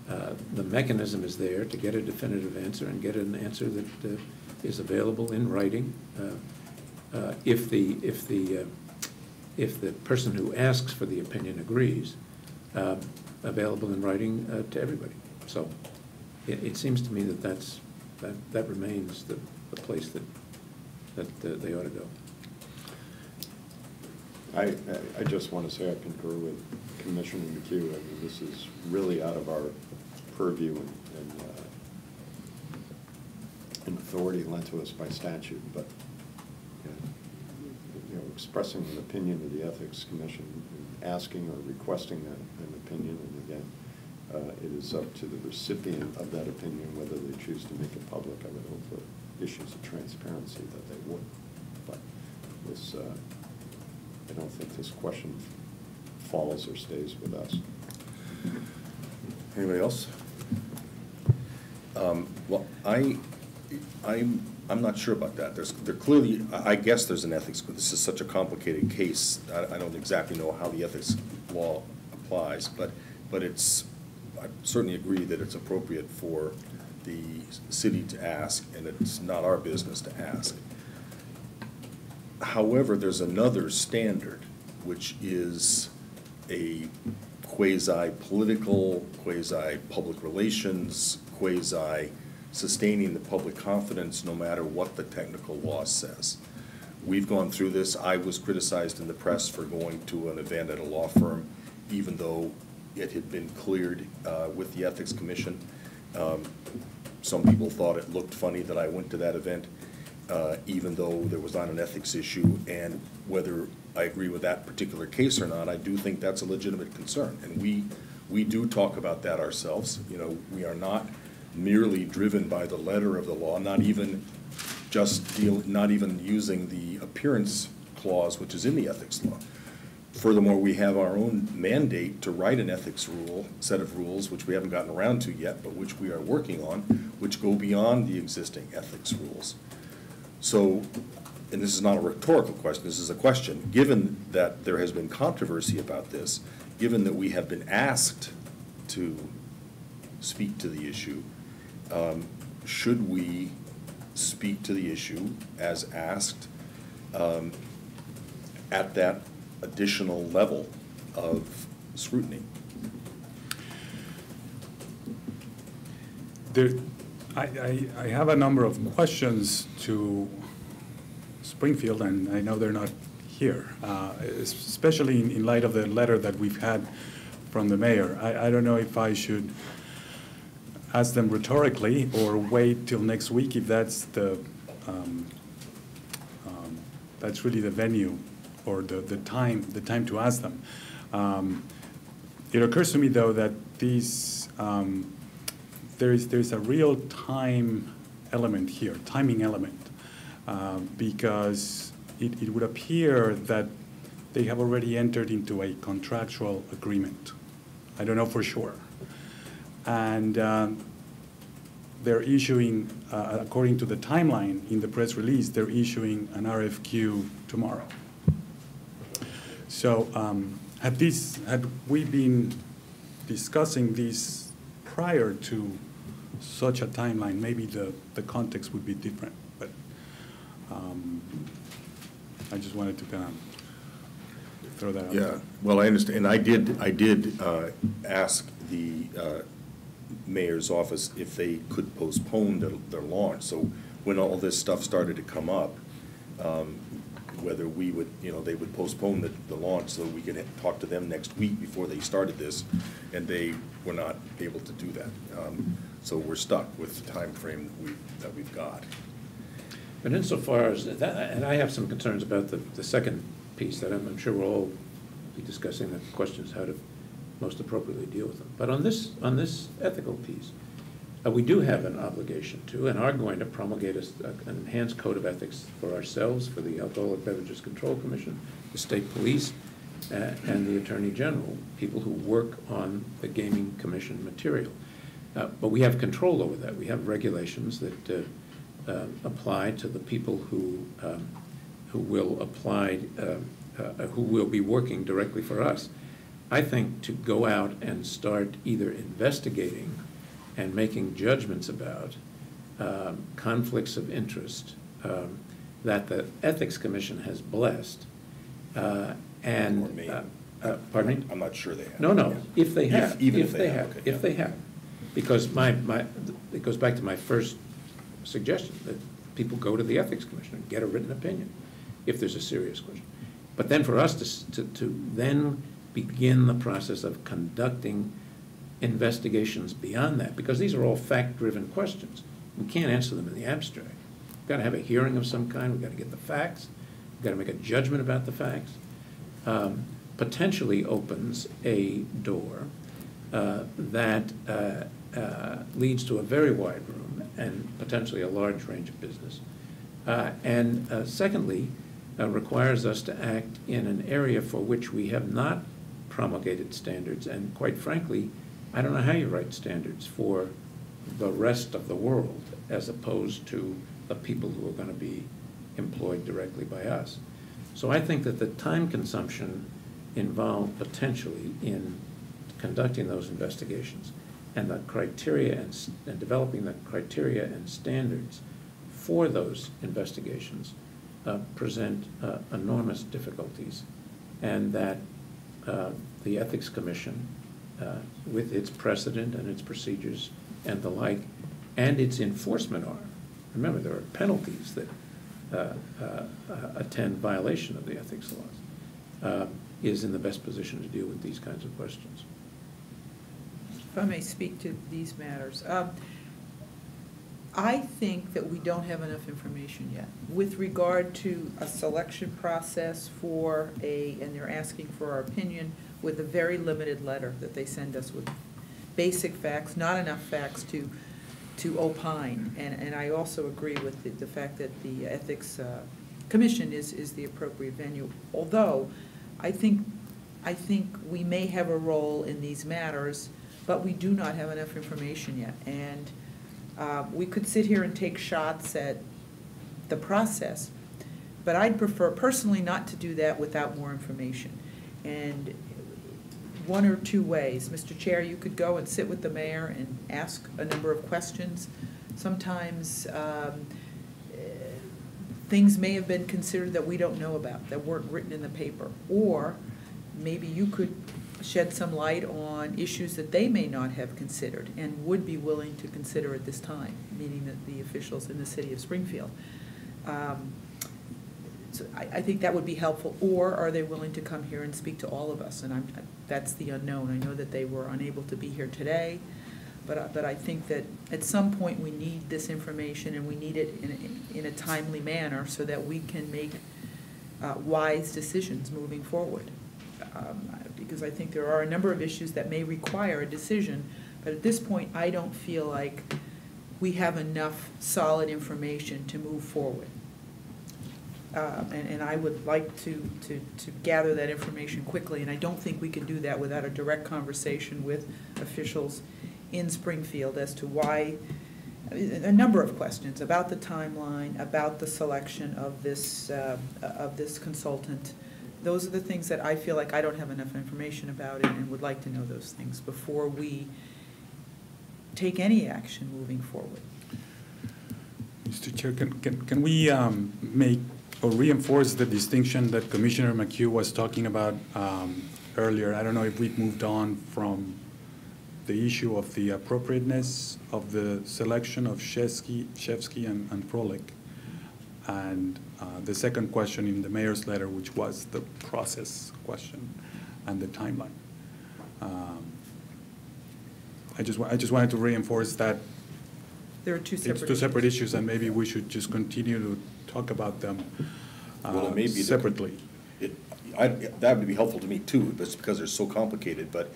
the mechanism is there to get a definitive answer and get an answer that is available in writing if the person who asks for the opinion agrees, available in writing to everybody. So it seems to me that remains the place that they ought to go. I just want to say I concur with Commissioner McHugh. I mean, this is really out of our purview and authority lent to us by statute, but expressing an opinion of the Ethics Commission, asking or requesting an opinion, and again, it is up to the recipient of that opinion whether they choose to make it public. I would hope for issues of transparency that they would, but this, I don't think this question falls or stays with us. Anybody else? Well, I'm not sure about that. There clearly, I guess there's an ethics, this is such a complicated case, I don't exactly know how the ethics law applies, but it's, I certainly agree that it's appropriate for the city to ask, and it's not our business to ask. However, there's another standard, which is a quasi-political, quasi-public relations, quasi-sustaining the public confidence no matter what the technical law says. We've gone through this. I was criticized in the press for going to an event at a law firm, even though it had been cleared with the Ethics Commission. Some people thought it looked funny that I went to that event, even though there was not an ethics issue. And whether I agree with that particular case or not, I do think that's a legitimate concern. And we do talk about that ourselves. You know, we are not merely driven by the letter of the law, not even using the appearance clause, which is in the ethics law. Furthermore, we have our own mandate to write an ethics set of rules, which we haven't gotten around to yet, but which we are working on, which go beyond the existing ethics rules. So, and this is not a rhetorical question, this is a question. Given that there has been controversy about this, given that we have been asked to speak to the issue, should we speak to the issue as asked at that additional level of scrutiny? I have a number of questions to Springfield, and I know they're not here, especially in light of the letter that we've had from the mayor. I don't know if I should ask them rhetorically or wait till next week if that's that's really the venue or the time to ask them. It occurs to me though that these there's a real time element here, timing element, because it would appear that they have already entered into a contractual agreement. I don't know for sure. And they're issuing, according to the timeline in the press release, they're issuing an RFQ tomorrow. So had we been discussing this prior to such a timeline, maybe the context would be different. But I just wanted to kind of throw that out there. Yeah, well, I understand. And I did ask the mayor's office if they could postpone their launch. So when all this stuff started to come up, whether we would, they would postpone the launch so we could talk to them next week before they started this, and they were not able to do that. So we're stuck with the time frame that we've got. But insofar as that, and I have some concerns about the second piece that I'm sure we'll all be discussing, the question is how to most appropriately deal with them. But on this ethical piece, we do have an obligation to and are going to promulgate an enhanced code of ethics for ourselves, for the Alcoholic Beverages Control Commission, the state police, and the Attorney General, people who work on the Gaming Commission material. But we have control over that. We have regulations that apply to the people who will apply, who will be working directly for us. I think to go out and start either investigating and making judgments about conflicts of interest that the Ethics Commission has blessed, and Or may. pardon me? I'm not sure they have. No, no, Yeah. if they have. Even if they have, okay, If yeah. they have. Because it goes back to my first suggestion, that people go to the Ethics Commission and get a written opinion if there's a serious question. But then for us to then begin the process of conducting investigations beyond that, because these are all fact-driven questions. We can't answer them in the abstract. We've got to have a hearing of some kind. We've got to get the facts. We've got to make a judgment about the facts. Potentially opens a door that leads to a very wide room and potentially a large range of business. And secondly, requires us to act in an area for which we have not promulgated standards, and quite frankly, I don't know how you write standards for the rest of the world as opposed to the people who are going to be employed directly by us. So I think that the time consumption involved potentially in conducting those investigations and the criteria and developing the criteria and standards for those investigations present enormous difficulties, and that the Ethics Commission, with its precedent and its procedures and the like, and its enforcement arm, remember there are penalties that attend violation of the ethics laws, is in the best position to deal with these kinds of questions. If I may speak to these matters. I think that we don't have enough information yet with regard to a selection process for and they're asking for our opinion with a very limited letter that they send us with basic facts, not enough facts to opine. And I also agree with the fact that the Ethics Commission is the appropriate venue. Although I think we may have a role in these matters, but we do not have enough information yet. And we could sit here and take shots at the process, but I'd prefer personally not to do that without more information. And one or two ways. Mr. Chair, you could go and sit with the mayor and ask a number of questions. Sometimes things may have been considered that we don't know about, that weren't written in the paper. Or maybe you could shed some light on issues that they may not have considered and would be willing to consider at this time, meaning that the officials in the city of Springfield. So I think that would be helpful. Or are they willing to come here and speak to all of us? And that's the unknown. I know that they were unable to be here today, but I think that at some point we need this information, and we need it in a timely manner so that we can make wise decisions moving forward. Because I think there are a number of issues that may require a decision, but at this point I don't feel like we have enough solid information to move forward. And I would like to gather that information quickly, and I don't think we can do that without a direct conversation with officials in Springfield as to why, a number of questions about the timeline, about the selection of this consultant. Those are the things that I feel like I don't have enough information about, and would like to know those things before we take any action moving forward. Mr. Chair, can we make or reinforce the distinction that Commissioner McHugh was talking about earlier? I don't know if we've moved on from the issue of the appropriateness of the selection of Shevsky and Froelich, and the second question in the mayor's letter, which was the process question and the timeline. I just wanted to reinforce that There are two separate it's two separate issues, and maybe we should just continue to talk about them Well, it may be separately. That would be helpful to me too, but it's because they're so complicated, but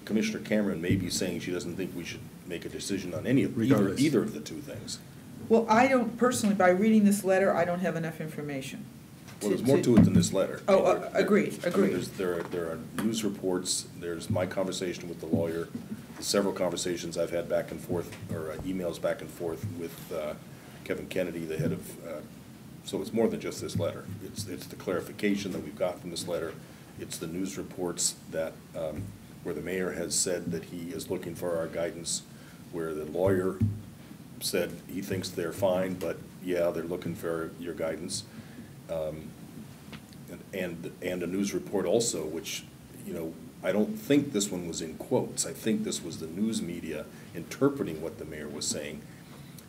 Commissioner Cameron may be saying she doesn't think we should make a decision on any of either of the two things. Well, I don't personally, by reading this letter, I don't have enough information. Well, there's more to it than this letter. Oh, agreed. I mean, there are news reports, there's my conversation with the lawyer, several conversations I've had back and forth, or emails back and forth with Kevin Kennedy, the head of, so it's more than just this letter. It's the clarification that we've got from this letter. It's the news reports that, where the mayor has said that he is looking for our guidance, where the lawyer said he thinks they're fine, but yeah, they're looking for your guidance. And a news report also, which, you know, I don't think this one was in quotes. I think this was the news media interpreting what the mayor was saying.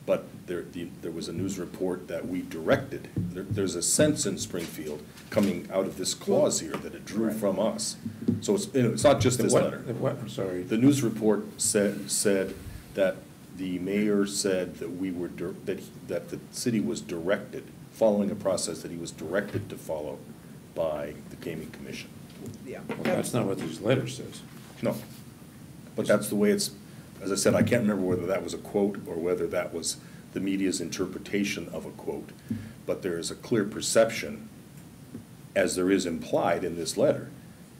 But there was a news report that we directed. There's a sense in Springfield coming out of this clause here that it drew from us. So it's, you know, it's not just this letter. What, I'm sorry. The news report said that the mayor said that we were, that the city was directed, following a process that he was directed to follow by the gaming commission. Yeah. Well, that's not what this letter says. No, but that's the way it's, as I said, I can't remember whether that was a quote or whether that was the media's interpretation of a quote. But there is a clear perception, as there is implied in this letter,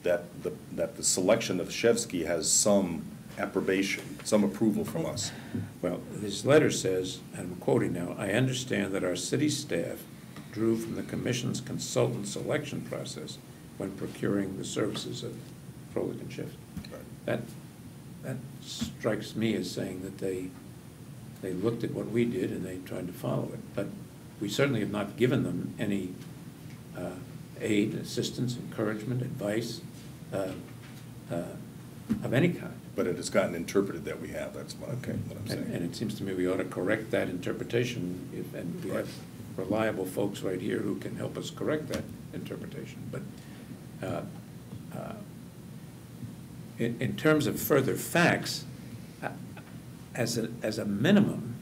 that the selection of Shevsky has some approbation, some approval from us. Well, this letter says, and I'm quoting now, "I understand that our city staff drew from the commission's consultant selection process when procuring the services of Froelich and Schiff." Right. That strikes me as saying that they looked at what we did and they tried to follow it. But we certainly have not given them any aid, assistance, encouragement, advice of any kind. But it has gotten interpreted that we have, that's what I'm saying. And it seems to me we ought to correct that interpretation, and we have reliable folks right here who can help us correct that interpretation. But in terms of further facts, as a minimum,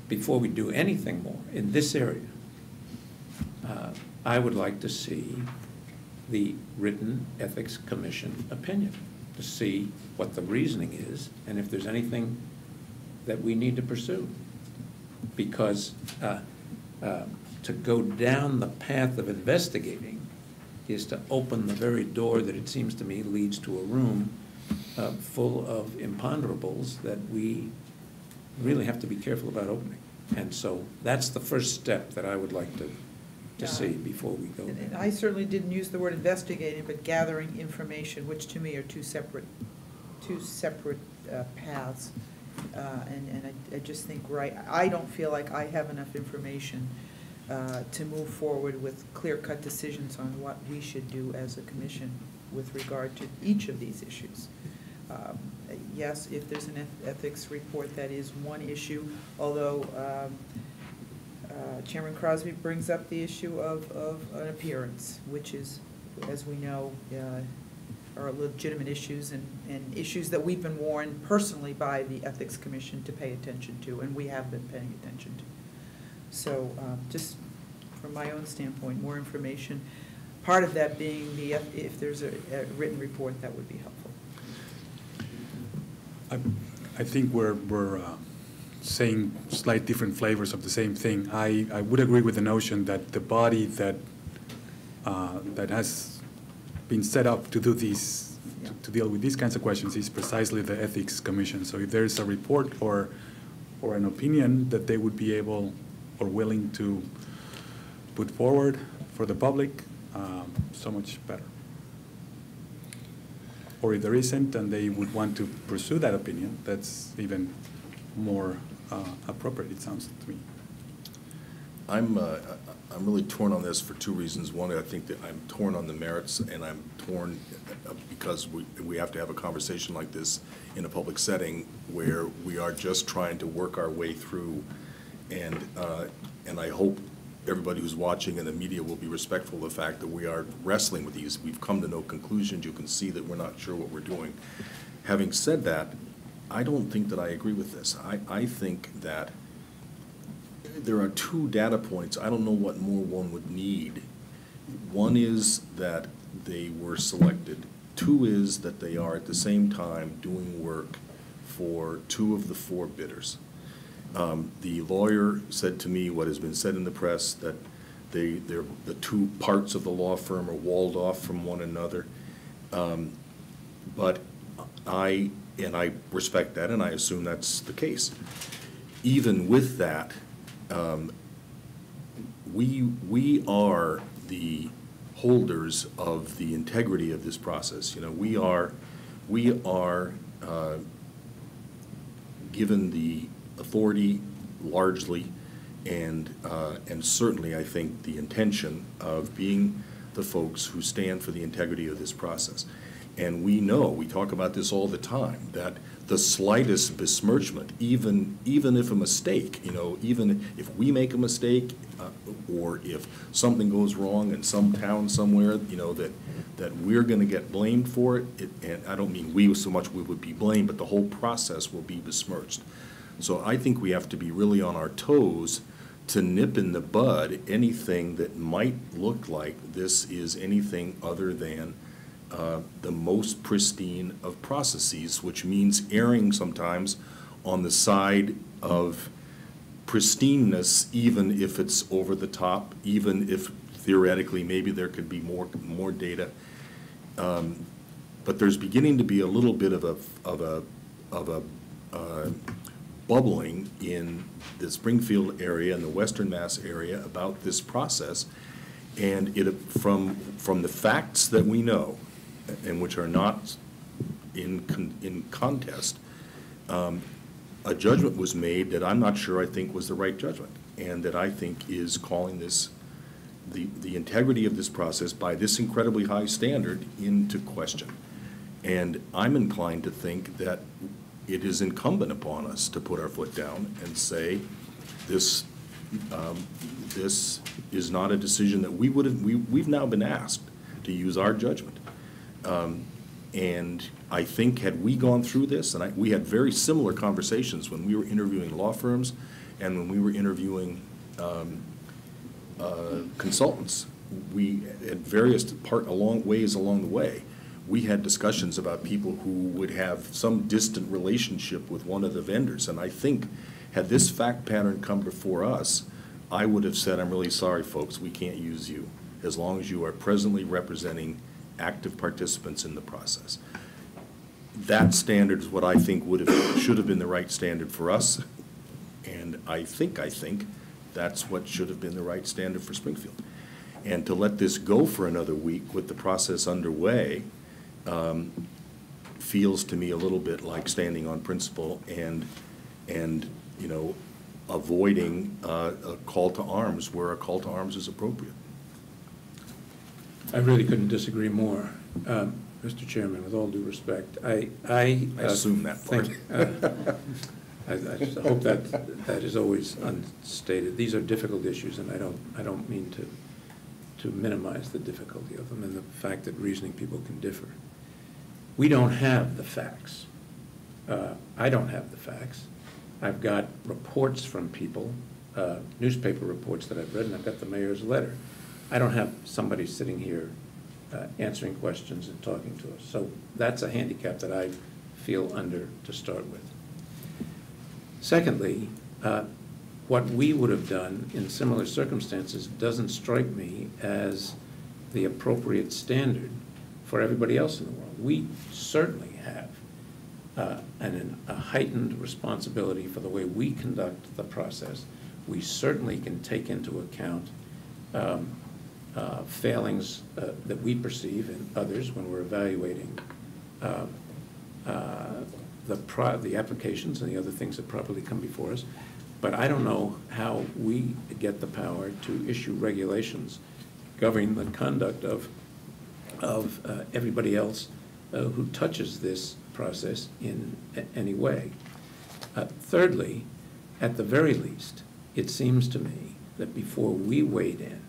before we do anything more in this area, I would like to see the written Ethics Commission opinion, to see what the reasoning is and if there's anything that we need to pursue. Because to go down the path of investigating is to open the very door that it seems to me leads to a room full of imponderables that we really have to be careful about opening. And so that's the first step that I would like to see before we go there. And I certainly didn't use the word investigating, but gathering information, which to me are two separate paths. And I just think, I don't feel like I have enough information to move forward with clear-cut decisions on what we should do as a commission with regard to each of these issues. Yes, if there's an ethics report, that is one issue, although Chairman Crosby brings up the issue of an appearance, which is, as we know, are legitimate issues and issues that we've been warned personally by the Ethics Commission to pay attention to, and we have been paying attention to. So just from my own standpoint, more information. Part of that being if there's a written report, that would be helpful. I think we're saying slight different flavors of the same thing. I would agree with the notion that the body that has been set up to do these, to deal with these kinds of questions is precisely the Ethics Commission. So if there's a report or an opinion that they would be able or willing to put forward for the public, so much better. Or if there isn't and they would want to pursue that opinion, that's even more appropriate, it sounds to me. I'm really torn on this for two reasons. One, I think that I'm torn on the merits, and I'm torn because we have to have a conversation like this in a public setting where we are just trying to work our way through, and I hope everybody who's watching and the media will be respectful of the fact that we are wrestling with these. We've come to no conclusions. You can see that we're not sure what we're doing. Having said that, I don't think that I agree with this. I think that there are two data points. I don't know what more one would need. One is that they were selected. Two is that they are at the same time doing work for two of the four bidders. The lawyer said to me what has been said in the press, that the two parts of the law firm are walled off from one another. But I And I respect that, and I assume that's the case. Even with that, we are the holders of the integrity of this process. You know, we are given the authority largely, and certainly I think the intention of being the folks who stand for the integrity of this process. And we know, we talk about this all the time, that the slightest besmirchment, even if a mistake, you know, even if we make a mistake, or if something goes wrong in some town somewhere, you know, that we're going to get blamed for it, and I don't mean we so much we would be blamed, but the whole process will be besmirched. So I think we have to be really on our toes to nip in the bud anything that might look like this is anything other than the most pristine of processes, which means erring sometimes on the side of pristineness, even if it's over the top, even if theoretically maybe there could be more data. But there's beginning to be a little bit of a bubbling in the Springfield area and the Western Mass area about this process, and from the facts that we know, and which are not in contest, a judgment was made that I'm not sure I think was the right judgment, and that I think is calling this, the integrity of this process by this incredibly high standard into question. And I'm inclined to think that it is incumbent upon us to put our foot down and say, this is not a decision that we've now been asked to use our judgment. And I think had we gone through this, and we had very similar conversations when we were interviewing law firms and when we were interviewing consultants. We at various ways along the way, we had discussions about people who would have some distant relationship with one of the vendors. And I think had this fact pattern come before us, I would have said, I'm really sorry, folks, we can't use you as long as you are presently representing active participants in the process. That standard is what I think should have been the right standard for us, and I think that's what should have been the right standard for Springfield. And to let this go for another week with the process underway feels to me a little bit like standing on principle and you know, avoiding a call to arms where a call to arms is appropriate. I really couldn't disagree more. Mr. Chairman, with all due respect, I assume that part. I just hope that is always unstated. These are difficult issues, and I don't mean to minimize the difficulty of them and the fact that reasoning people can differ. We don't have the facts. I don't have the facts. I've got reports from people, newspaper reports that I've read, and I've got the mayor's letter. I don't have somebody sitting here answering questions and talking to us. So that's a handicap that I feel under to start with. Secondly, what we would have done in similar circumstances doesn't strike me as the appropriate standard for everybody else in the world. We certainly have a heightened responsibility for the way we conduct the process. We certainly can take into account failings that we perceive in others when we're evaluating the applications and the other things that properly come before us. But I don't know how we get the power to issue regulations governing the conduct of everybody else who touches this process in any way. Thirdly, at the very least, it seems to me that before we wade in,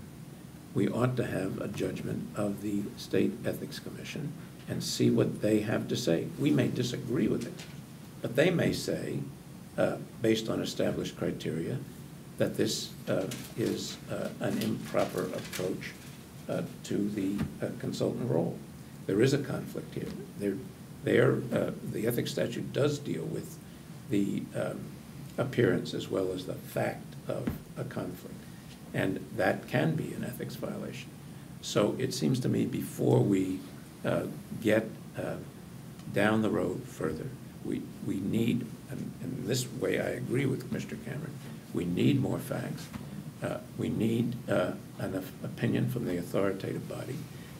we ought to have a judgment of the State Ethics Commission and see what they have to say. We may disagree with it, but they may say, based on established criteria, that this is an improper approach to the consultant role. There is a conflict here. The ethics statute does deal with the appearance as well as the fact of a conflict, and that can be an ethics violation. So it seems to me before we get down the road further, We need, and in this way I agree with Mr. Cameron, we need more facts. We need an opinion from the authoritative body,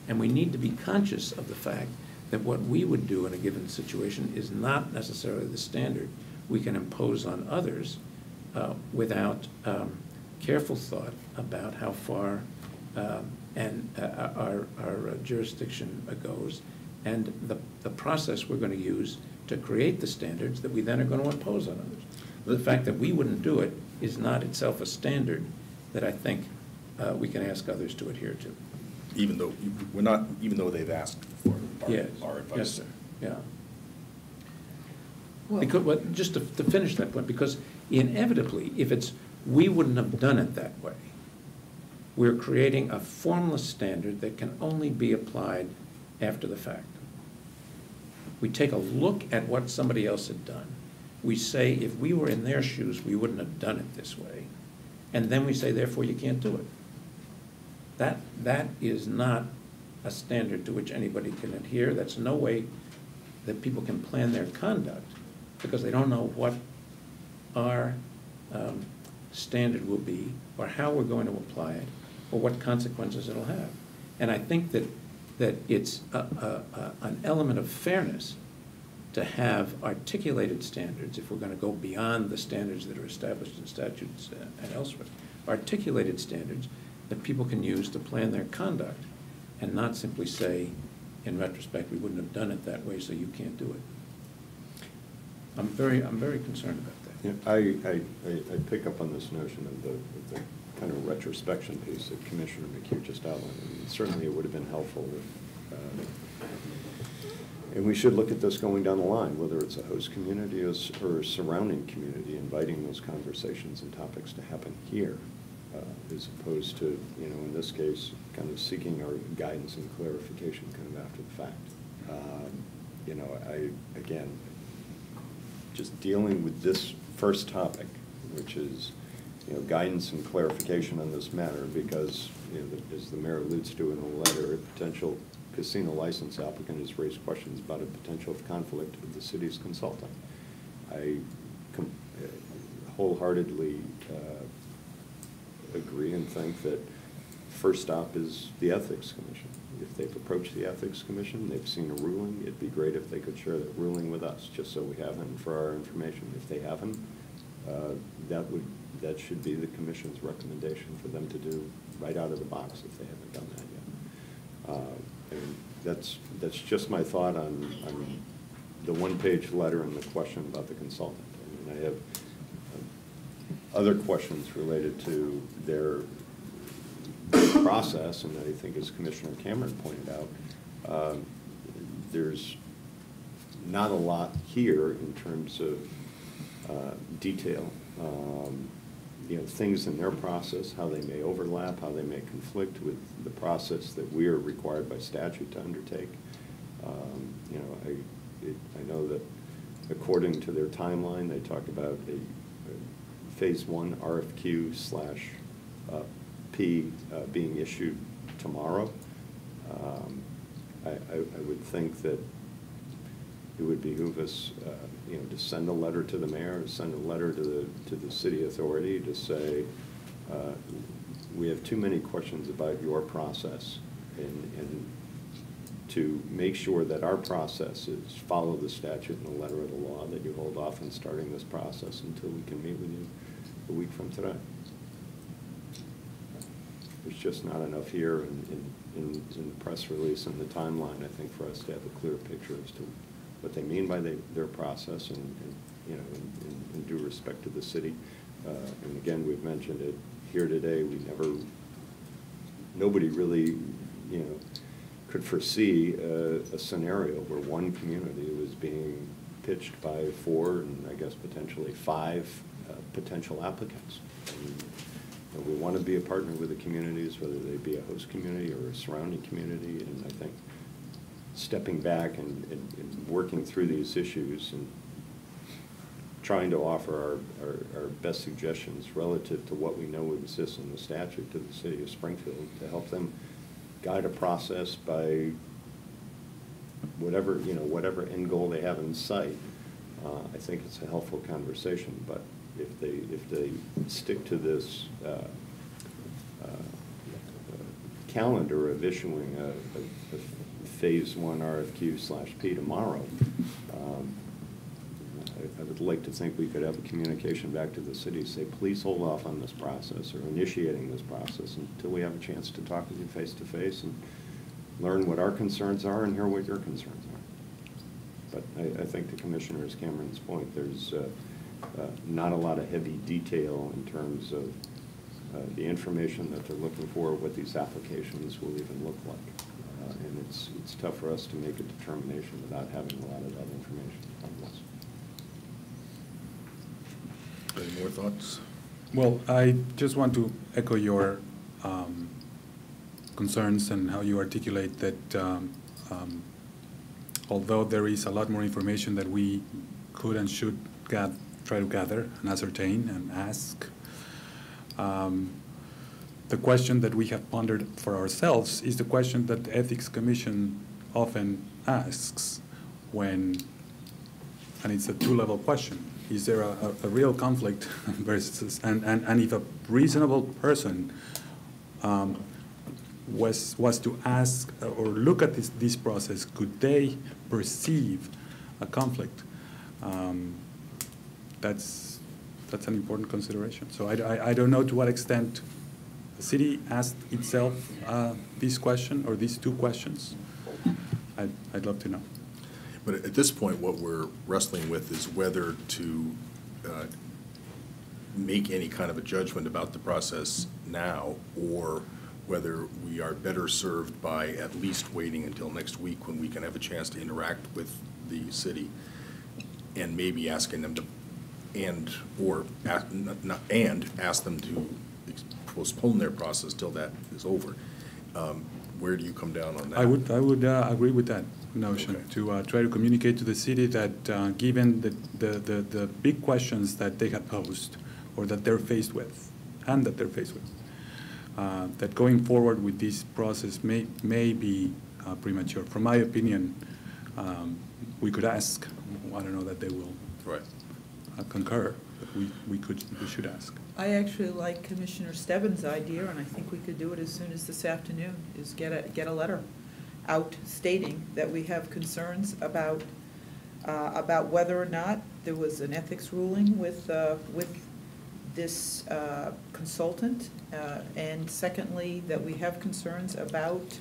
and we need to be conscious of the fact that what we would do in a given situation is not necessarily the standard we can impose on others without careful thought about how far our jurisdiction goes, and the process we're going to use to create the standards that we then are going to impose on others. The fact that we wouldn't do it is not itself a standard that I think we can ask others to adhere to. Even though they've asked for our advice. Yes, sir. Yeah. Because, well, just to finish that point, because inevitably, if it's we wouldn't have done it that way, we're creating a formless standard that can only be applied after the fact. We take a look at what somebody else had done. We say, if we were in their shoes, we wouldn't have done it this way. And then we say, therefore, you can't do it. That is not a standard to which anybody can adhere. That's no way that people can plan their conduct, because they don't know what our standard will be, or how we're going to apply it, or what consequences it'll have. And I think that it's an element of fairness to have articulated standards, if we're going to go beyond the standards that are established in statutes and elsewhere, articulated standards that people can use to plan their conduct, and not simply say, in retrospect, we wouldn't have done it that way, so you can't do it. I'm very concerned about that. Yeah, I pick up on this notion of the kind of retrospection piece that Commissioner McHugh just outlined. I mean, certainly it would have been helpful if, and we should look at this going down the line, whether it's a host community or a surrounding community, inviting those conversations and topics to happen here, as opposed to, in this case, kind of seeking our guidance and clarification kind of after the fact. Again, just dealing with this first topic, which is, guidance and clarification on this matter, because, as the mayor alludes to in the letter, a potential casino license applicant has raised questions about a potential conflict with the city's consultant. I wholeheartedly agree and think that first stop is the Ethics Commission. If they've approached the Ethics Commission, they've seen a ruling, it'd be great if they could share that ruling with us, just so we have it for our information. If they haven't, that should be the Commission's recommendation for them to do right out of the box if they haven't done that yet. And that's just my thought on the one-page letter and the question about the consultant. I mean, I have other questions related to their process, and I think, as Commissioner Cameron pointed out, there's not a lot here in terms of detail. Things in their process, how they may overlap, how they may conflict with the process that we are required by statute to undertake. I know that according to their timeline, they talked about a phase 1 RFQ/P being issued tomorrow. I would think that it would behoove us, to send a letter to the mayor, send a letter to the city authority to say, we have too many questions about your process, and to make sure that our process is follow the statute and the letter of the law, that you hold off on starting this process until we can meet with you a week from today. There's just not enough here in the press release and the timeline, I think, for us to have a clear picture as to what they mean by their process, and in due respect to the city. And again, we've mentioned it here today. Nobody really, could foresee a scenario where one community was being pitched by 4 and I guess potentially 5 potential applicants. And we want to be a partner with the communities, whether they be a host community or a surrounding community, and I think stepping back and working through these issues and trying to offer our best suggestions relative to what we know exists in the statute to the city of Springfield to help them guide a process by whatever end goal they have in sight, I think it's a helpful conversation, but if they stick to this calendar of issuing a Phase 1 RFQ/P tomorrow, I would like to think we could have a communication back to the city, say, please hold off on this process or initiating this process until we have a chance to talk with you face to face and learn what our concerns are and hear what your concerns are. But I think to Commissioner Cameron's point, there's not a lot of heavy detail in terms of the information that they're looking for, what these applications will even look like. And it's tough for us to make a determination without having a lot of that information from us. Any more thoughts? Well, I just want to echo your concerns and how you articulate that although there is a lot more information that we could and should try to gather and ascertain and ask, the question that we have pondered for ourselves is the question that the Ethics Commission often asks when, and it's a two-level question. Is there a real conflict versus, and if a reasonable person was to ask or look at this process, could they perceive a conflict? That's an important consideration. So I don't know to what extent the city asked itself this question or these two questions. I'd love to know. But at this point, what we're wrestling with is whether to make any kind of a judgment about the process now, or whether we are better served by at least waiting until next week when we can have a chance to interact with the city and maybe asking them to, ask them to postpone their process till that is over. Where do you come down on that? I would agree with that notion, okay. To try to communicate to the city that given the big questions that they have posed or that they're faced with, that going forward with this process may be premature. From my opinion, we could ask. I don't know that they will concur, but we should ask. I actually like Commissioner Stebbins' idea, and I think we could do it as soon as this afternoon, is get a letter out stating that we have concerns about whether or not there was an ethics ruling with this consultant, and secondly, that we have concerns about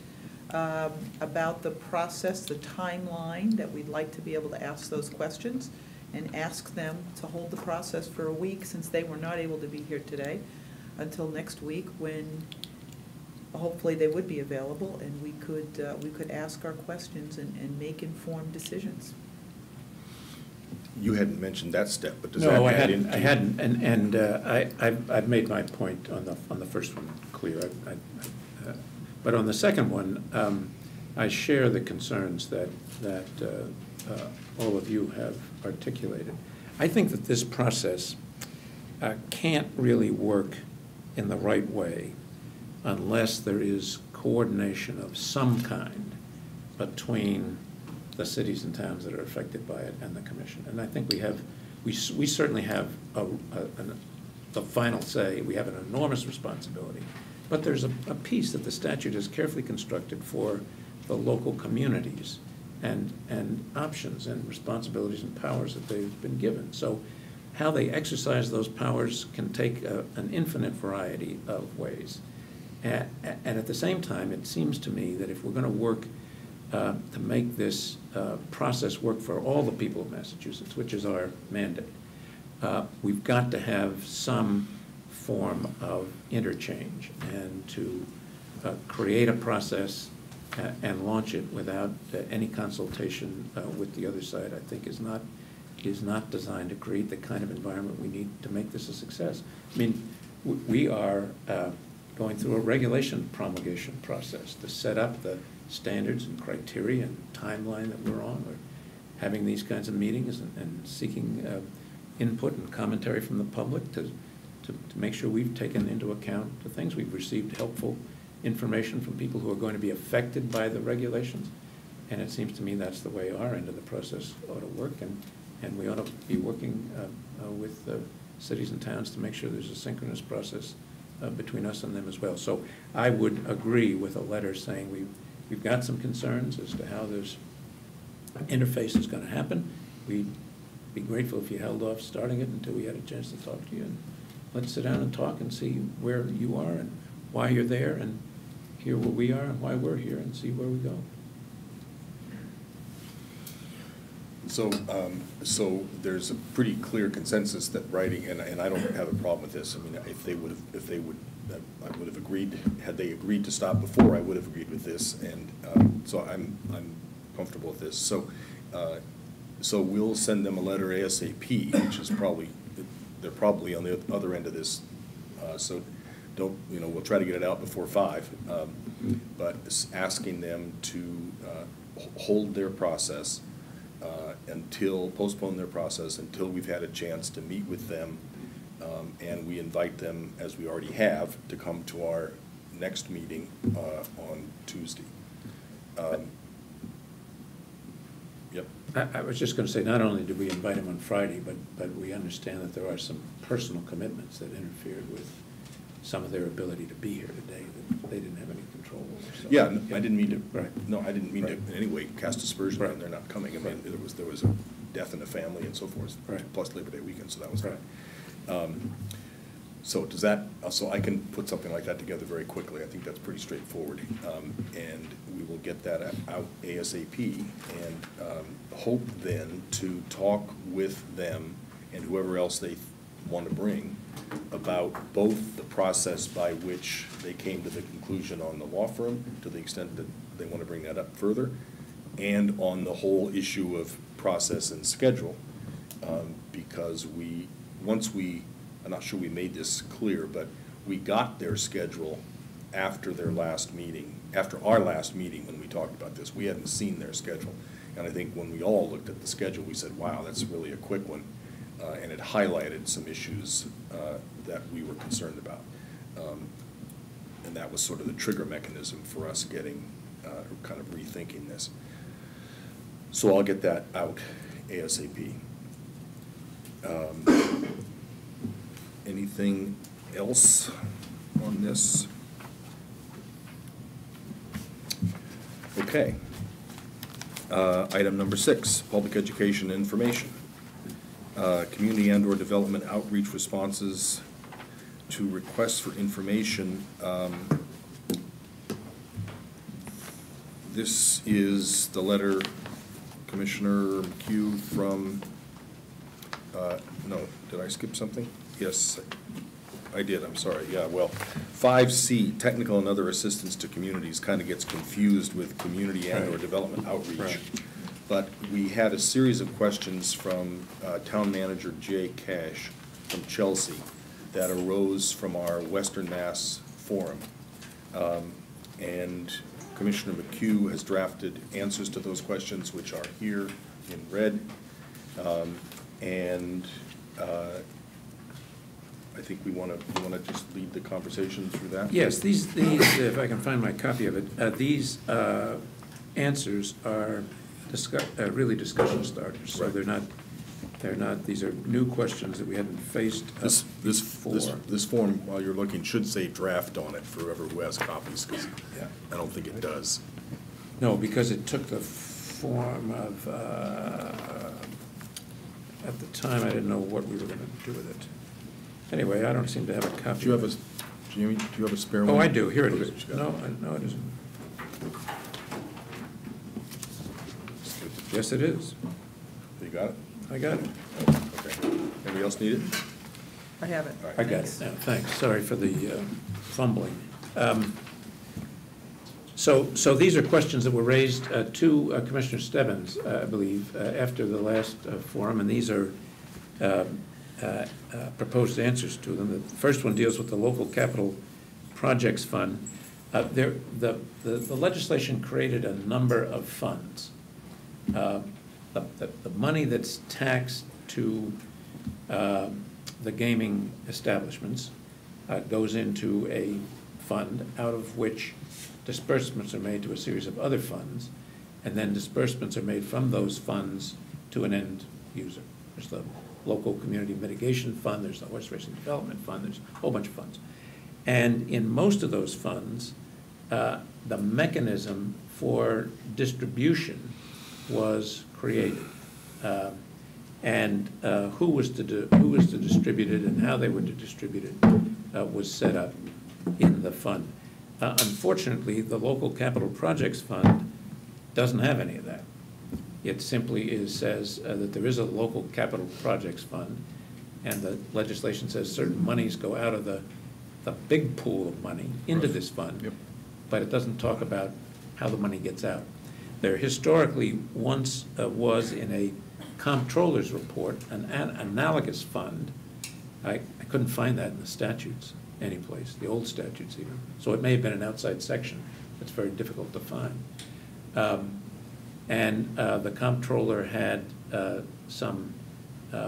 the process, the timeline, that we'd like to be able to ask those questions and ask them to hold the process for a week, since they were not able to be here today, until next week, when hopefully they would be available, and we could ask our questions and make informed decisions. You hadn't mentioned that step, but does no, that add into? I hadn't, and I've made my point on the first one clear. But on the second one, I share the concerns that all of you have articulated. I think that this process can't really work in the right way unless there is coordination of some kind between the cities and towns that are affected by it and the commission. And I think we certainly have the final say. We have an enormous responsibility. But there's a piece that the statute is carefully constructed for the local communities and options and responsibilities and powers that they've been given. So how they exercise those powers can take an infinite variety of ways. And at the same time, it seems to me that if we're going to work to make this process work for all the people of Massachusetts, which is our mandate, we've got to have some form of interchange, and to create a process and launch it without any consultation with the other side, I think is not designed to create the kind of environment we need to make this a success. I mean, we are going through a regulation promulgation process to set up the standards and criteria and timeline that we're on. We're having these kinds of meetings and seeking input and commentary from the public to make sure we've taken into account the things. We've received helpful information from people who are going to be affected by the regulations, and it seems to me that's the way our end of the process ought to work. And And we ought to be working with cities and towns to make sure there's a synchronous process between us and them as well. So I would agree with a letter saying we've got some concerns as to how this interface is going to happen. We'd be grateful if you held off starting it until we had a chance to talk to you. And let's sit down and talk and see where you are and why you're there, and hear where we are and why we're here, and see where we go. So, so there's a pretty clear consensus that writing, and I don't have a problem with this. I mean, I would have agreed, had they agreed to stop before, I would have agreed with this, and so I'm comfortable with this. So, so we'll send them a letter ASAP, which is probably, they're probably on the other end of this. So don't, we'll try to get it out before 5, but asking them to hold their process postpone their process until we've had a chance to meet with them, and we invite them, as we already have, to come to our next meeting on Tuesday. Yep. I was just going to say, not only did we invite them on Friday, but we understand that there are some personal commitments that interfered with some of their ability to be here today that they didn't have any control over. So, yeah, I didn't mean to. Right. No, I didn't mean right. to in any way cast aspersion right. on they're not coming. I mean, there was a death in the family and so forth. Right. Plus Labor Day weekend, so that was right. So does that? So I can put something like that together very quickly. I think that's pretty straightforward, and we will get that out ASAP, and hope then to talk with them and whoever else they want to bring about both the process by which they came to the conclusion on the law firm, to the extent that they want to bring that up further, and on the whole issue of process and schedule, because I'm not sure we made this clear, but we got their schedule after their last meeting, after our last meeting when we talked about this. We hadn't seen their schedule, and I think when we all looked at the schedule, we said, wow, that's really a quick one. And it highlighted some issues that we were concerned about. And that was sort of the trigger mechanism for us getting, kind of rethinking this. So I'll get that out ASAP. Anything else on this? Okay. Item number 6, public education and information. Community and/or development outreach responses to requests for information. This is the letter, Commissioner McHugh, from, no, did I skip something? Yes, I did, I'm sorry, yeah, well, 5C, technical and other assistance to communities, kind of gets confused with community and/or development outreach. Right. But we had a series of questions from Town Manager Jay Cash from Chelsea that arose from our Western Mass Forum. And Commissioner McHugh has drafted answers to those questions, which are here in red. I think we want to just lead the conversation through that. Yes, these if I can find my copy of it, these answers are really discussion starters. So right. they're not. These are new questions that we hadn't faced before. This form, while you're looking, should say draft on it for whoever who has copies, because yeah. I don't think it does. No, because it took the form of. At the time, I didn't know what we were going to do with it. Anyway, I don't seem to have a copy. Do you have a, Jamie, do you have a spare one? Oh, I do. Here it is. No, it isn't. Yes, it is. You got it? I got it. Okay. Anybody else need it? I have it. All right. I got it now. Thanks. Sorry for the fumbling. So these are questions that were raised to Commissioner Stebbins, I believe, after the last forum, and these are proposed answers to them. The first one deals with the Local Capital Projects Fund. The legislation created a number of funds. The money that's taxed to the gaming establishments goes into a fund out of which disbursements are made to a series of other funds, and then disbursements are made from those funds to an end user. There's the local community mitigation fund, there's the horse racing development fund, there's a whole bunch of funds. And in most of those funds, the mechanism for distribution was created. And who was to distribute it and how they were to distribute it was set up in the fund. Unfortunately, the local capital projects fund doesn't have any of that. It simply says that there is a local capital projects fund, and the legislation says certain monies go out of the big pool of money into this fund, Yep. but it doesn't talk about how the money gets out. There historically once was in a comptroller's report an analogous fund. I couldn't find that in the statutes anyplace, the old statutes even. So it may have been an outside section. It's very difficult to find. And the comptroller had some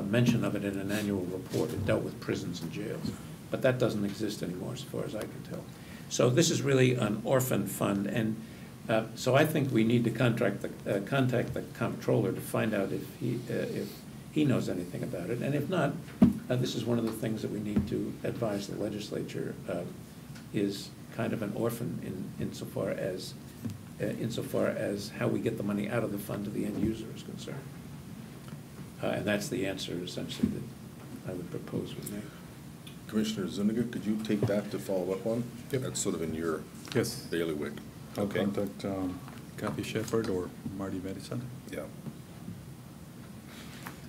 mention of it in an annual report. It dealt with prisons and jails. But that doesn't exist anymore as far as I can tell. So this is really an orphan fund. And so I think we need to contact the comptroller to find out if he knows anything about it. And if not, this is one of the things that we need to advise the legislature is kind of an orphan insofar as how we get the money out of the fund to the end user is concerned. And that's the answer essentially that I would propose we make. Commissioner Zuniga, could you take that to follow up on? Yep. That's sort of in your Yes. bailiwick. I'll Okay. contact Kathy Shepard or Marty Medicine. Yeah.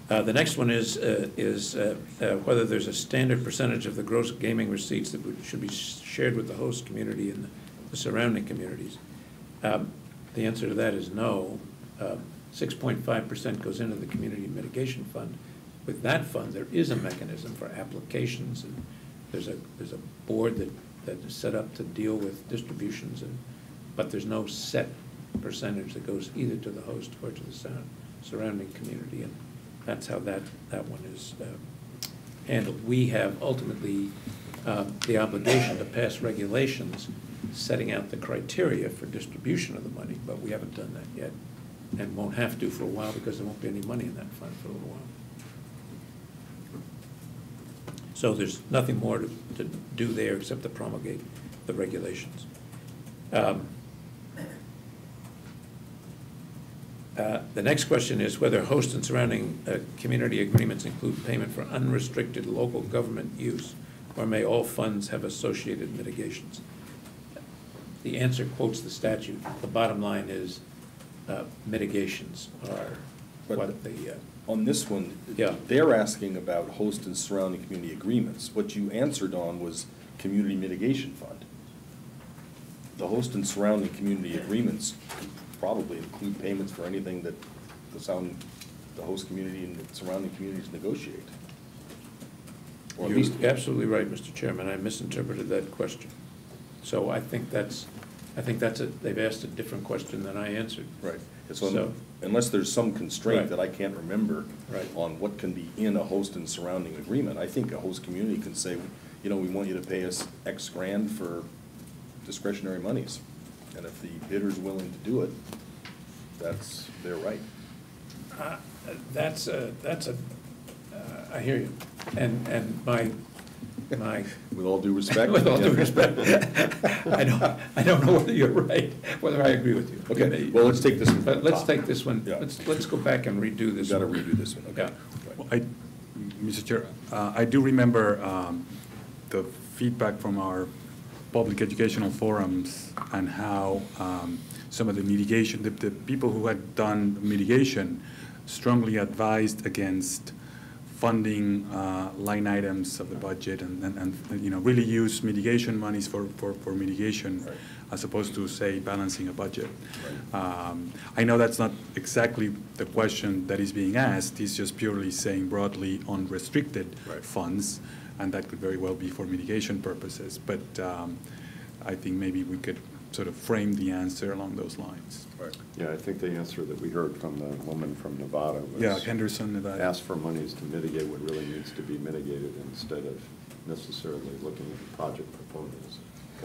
The next one is whether there's a standard percentage of the gross gaming receipts that should be shared with the host community and the surrounding communities. The answer to that is no. 6.5% goes into the community mitigation fund. With that fund, there is a mechanism for applications, and there's a board that is set up to deal with distributions, but there's no set percentage that goes either to the host or to the surrounding community, and that's how that one is handled. We have ultimately the obligation to pass regulations setting out the criteria for distribution of the money, but we haven't done that yet and won't have to for a while because there won't be any money in that fund for a little while. So there's nothing more to do there except to promulgate the regulations. The next question is whether host and surrounding community agreements include payment for unrestricted local government use, or may all funds have associated mitigations? The answer quotes the statute. The bottom line is mitigations are what the... On this one, Yeah. they're asking about host and surrounding community agreements. What you answered on was community mitigation fund. The host and surrounding community agreements probably include payments for anything that the host community and the surrounding communities negotiate. Or at least, You're absolutely right, Mr. Chairman. I misinterpreted that question. So I think they've asked a different question than I answered. right. So- Unless there's some constraint Right. that I can't remember Right. on what can be in a host and surrounding agreement, I think a host community can say, we want you to pay us X grand for discretionary monies. And if the bidder's willing to do it, that's their right. I hear you. And my With all due respect. with all due respect, I don't know whether you're right, whether I agree with you. Okay, well, let's take this one. But let's take this one, Yeah. let's go back and redo this. We've got to one. redo this one, okay. Yeah. Mr. Chair, I do remember the feedback from our public educational forums and how some of the mitigation, the people who had done mitigation strongly advised against funding line items of the budget and really use mitigation monies for mitigation, Right. as opposed to, say, balancing a budget. I know that's not exactly the question that is being asked. He's just purely saying broadly unrestricted Right. funds, and that could very well be for mitigation purposes. But I think maybe we could sort of frame the answer along those lines. Right. Yeah, I think the answer that we heard from the woman from Nevada was. Yeah, Henderson, Nevada. Ask for monies to mitigate what really needs to be mitigated instead of necessarily looking at project proposals.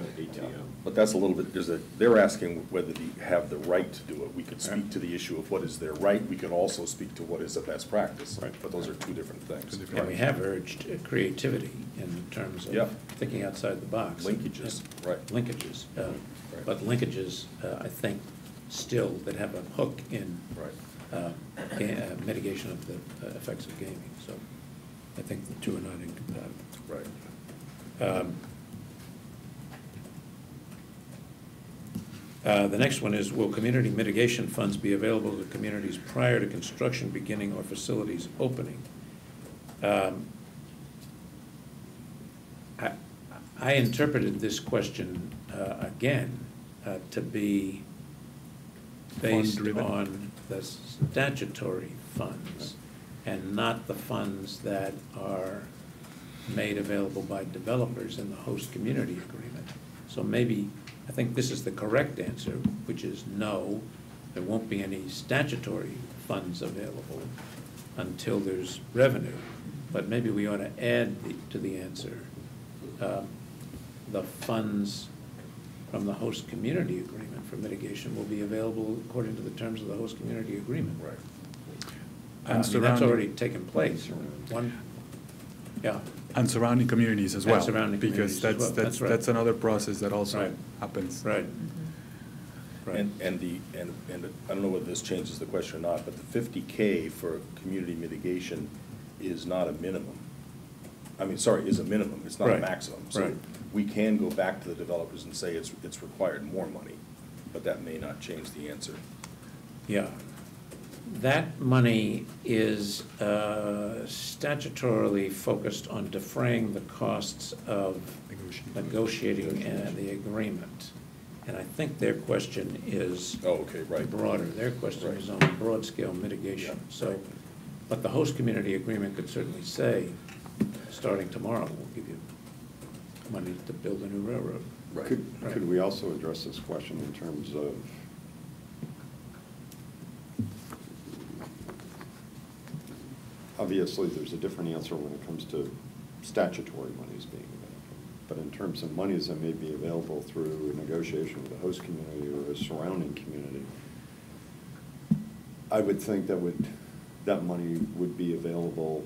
ATM. But that's a little bit, they're asking whether they have the right to do it. We could speak to the issue of what is their right, we could also speak to what is a best practice. Right. But those are two different things. And we have urged creativity in terms Yeah. of thinking outside the box. Linkages, right. Linkages, Right. but linkages, I think, still that have a hook in Right. mitigation of the effects of gaming. So I think the two are not incompatible. Right. The next one is, will community mitigation funds be available to communities prior to construction beginning or facilities opening? I interpreted this question again to be based Fund-driven? on the statutory funds and not the funds that are made available by developers in the host community agreement. So maybe, I think this is the correct answer, which is no, there won't be any statutory funds available until there's revenue. But maybe we ought to add to the answer, the funds from the host community agreement for mitigation will be available according to the terms of the host community agreement. Right. I mean, that's already taken place. Yeah. And surrounding communities as And well. surrounding because communities as well. That's right. that's another process that also Right. happens. Right. Right. And I don't know whether this changes the question or not, but the 50K for community mitigation is not a minimum. I mean, sorry, is a minimum, it's not a Right. maximum. So Right. we can go back to the developers and say it's required more money, but that may not change the answer. Yeah. That money is statutorily focused on defraying the costs of negotiating the agreement. And I think their question is Oh, okay, right. broader. Their question Right. is on broad-scale mitigation. Yeah. So, but the host community agreement could certainly say, starting tomorrow, we'll give you money to build a new railroad. Right. Could we also address this question in terms of obviously, there's a different answer when it comes to statutory monies being available. But in terms of monies that may be available through a negotiation with a host community or a surrounding community, I would think that money would be available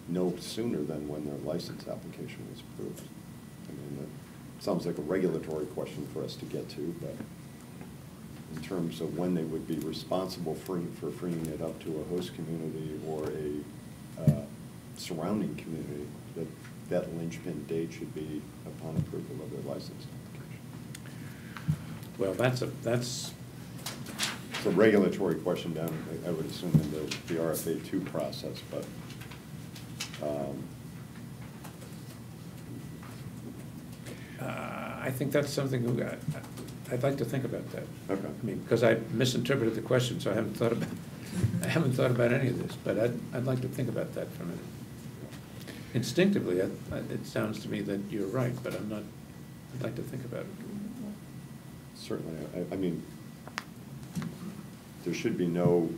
no sooner than when their license application is approved. I mean, that sounds like a regulatory question for us to get to, but in terms of when they would be responsible for freeing it up to a host community or a surrounding community, that linchpin date should be upon approval of their license application. Well, that's It's a regulatory question down, I would assume, in the RFA2 process, but I think that's something I'd like to think about that. Okay. I mean, because I misinterpreted the question, so I haven't thought about any of this, but I'd like to think about that for a minute. Instinctively, it sounds to me that you're right, but I'd like to think about it. certainly, I mean, there should be no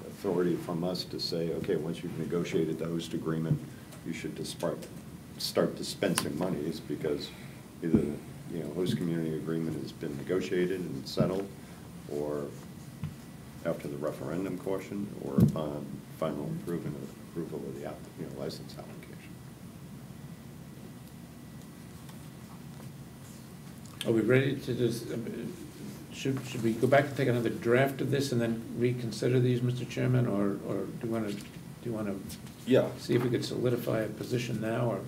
authority from us to say, okay, once you've negotiated the host agreement, you should start dispensing monies, because either the host community agreement has been negotiated and settled, or after the referendum question, or upon final approval of the license application. Are we ready to just, should we go back and take another draft of this and then reconsider these, Mr. Chairman, or do you want to Yeah. see if we could solidify a position now, or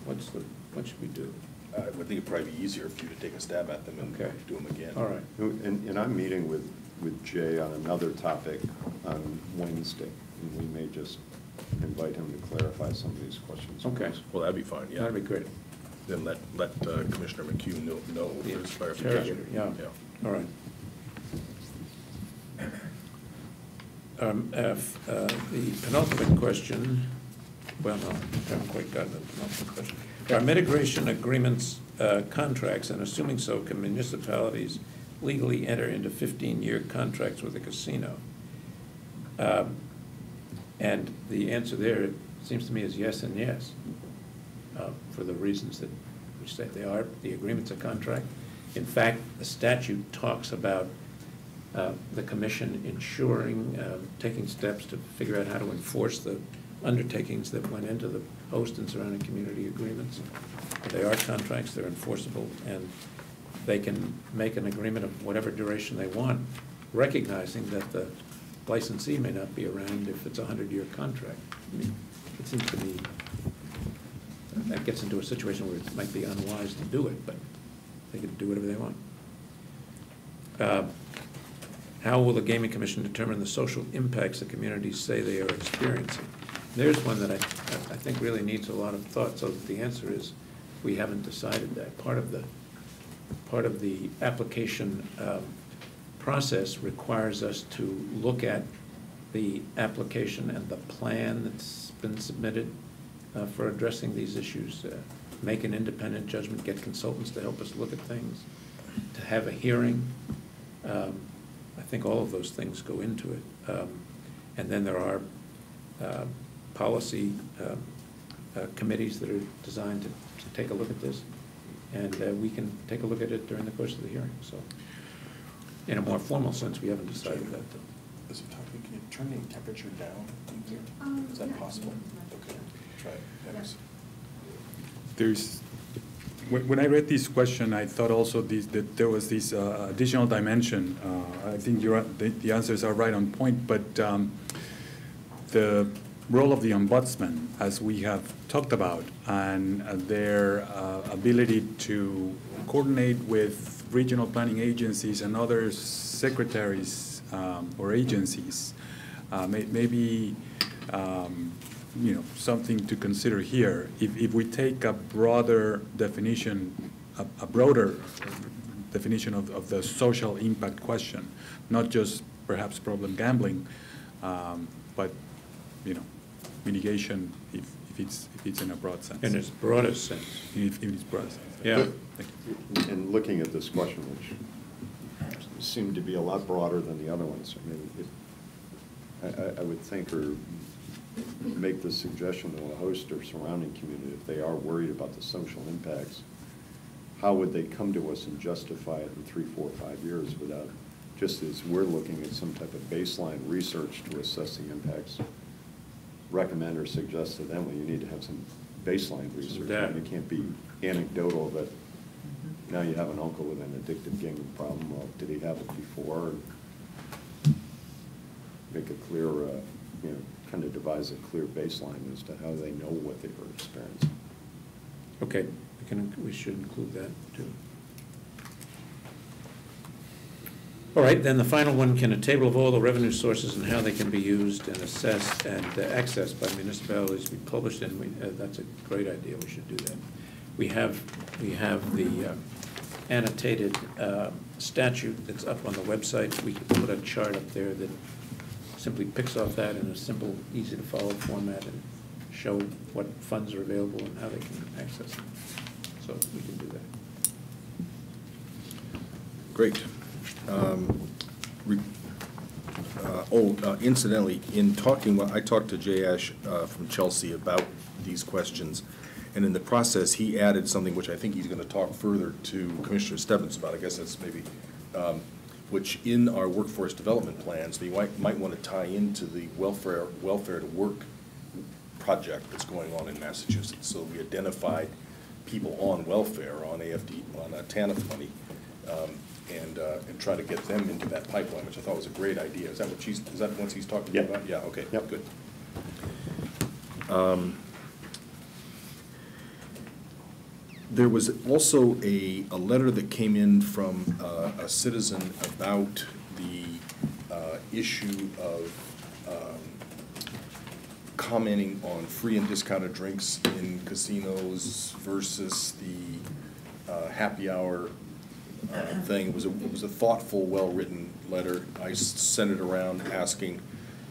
what should we do? I would think it'd probably be easier for you to take a stab at them and Okay. do them again. All right. And I'm meeting with Jay on another topic on Wednesday, and we may just invite him to clarify some of these questions. Okay. Well, that'd be fine, yeah. That'd be great. Then let Commissioner McHugh know if The there's clarification. Yeah, all right. The penultimate question, well, no, I haven't quite gotten to the penultimate question. Are mitigation agreements contracts, and assuming so, can municipalities legally enter into 15-year contracts with a casino? And the answer there, it seems to me, is yes and yes, for the reasons that which say they are, the agreement's a contract. In fact, the statute talks about the commission ensuring, taking steps to figure out how to enforce the undertakings that went into the host and surrounding community agreements. They are contracts, they're enforceable, and they can make an agreement of whatever duration they want, recognizing that the licensee may not be around if it's a 100-year contract. I mean, it seems to me that gets into a situation where it might be unwise to do it, but they can do whatever they want. How will the Gaming Commission determine the social impacts the communities say they are experiencing? There's one that I think really needs a lot of thought, so that the answer is we haven't decided that. Part of the application process requires us to look at the application and the plan that's been submitted for addressing these issues, make an independent judgment, get consultants to help us look at things, to have a hearing. I think all of those things go into it. And then there are policy committees that are designed to take a look at this. And we can take a look at it during the course of the hearing. So in a more formal sense, we haven't decided that. Is it talking, can you turn the temperature down in here? Is that possible? Okay, try it. Thanks. There's, when I read this question, I thought also that there was this additional dimension. I think the answers are right on point, but the role of the Ombudsman, as we have talked about, and their ability to coordinate with regional planning agencies and other secretaries or agencies, maybe something to consider here. If we take a broader definition, a broader definition of the social impact question, not just perhaps problem gambling, but mitigation if it's in a broad sense. In its broadest sense. If its broadest sense. Yeah. And looking at this question, which seemed to be a lot broader than the other ones, I would think or make the suggestion to a host or surrounding community, if they are worried about the social impacts, how would they come to us and justify it in 3, 4, 5 years without, just as we're looking at some type of baseline research to assess the impacts, recommend or suggest to them, well, you need to have some baseline research. It can't be anecdotal that now you have an uncle with an addictive gaming problem. Well, did he have it before? Make a clear, kind of devise a clear baseline as to how they know what they were experiencing. Okay, we should include that too. All right, then the final one, can a table of all the revenue sources and how they can be used and assessed and accessed by municipalities be published? And that's a great idea. We should do that. We have the annotated statute that's up on the website. We could put a chart up there that simply picks off that in a simple, easy to follow format and show what funds are available and how they can access them. So we can do that. Great. Incidentally, in talking, I talked to Jay Ash from Chelsea about these questions, and in the process, he added something which I think he's going to talk further to Commissioner Stebbins about. I guess that's maybe, which in our workforce development plans, we might want to tie into the welfare to work project that's going on in Massachusetts. So we identified people on welfare, on AFD, on TANF money, and try to get them into that pipeline, which I thought was a great idea. Is that what is that what he's talking about? Yeah. Okay. Yep. Good. There was also a letter that came in from a citizen about the issue of commenting on free and discounted drinks in casinos versus the happy hour thing. It was a thoughtful, well-written letter. I sent it around asking,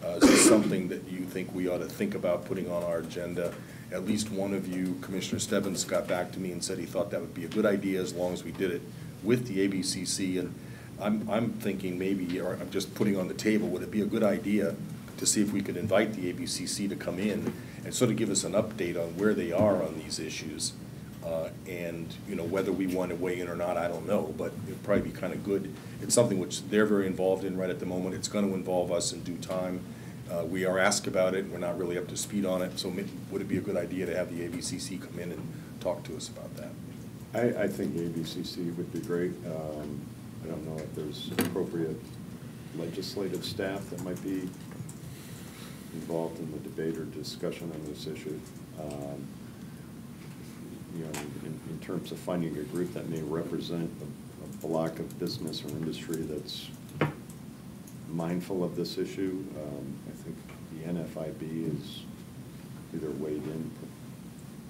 is this something that you think we ought to think about putting on our agenda? At least one of you, Commissioner Stebbins, got back to me and said he thought that would be a good idea as long as we did it with the ABCC. And I'm thinking maybe, or I'm just putting on the table, would it be a good idea to see if we could invite the ABCC to come in and sort of give us an update on where they are on these issues, And, whether we want to weigh in or not, I don't know, but it'd probably be kind of good. It's something which they're very involved in right at the moment. It's going to involve us in due time. We are asked about it. We're not really up to speed on it, so would it be a good idea to have the ABCC come in and talk to us about that? I think the ABCC would be great. I don't know if there's appropriate legislative staff that might be involved in the debate or discussion on this issue. In terms of finding a group that may represent a block of business or industry that's mindful of this issue, I think the NFIB is either weighed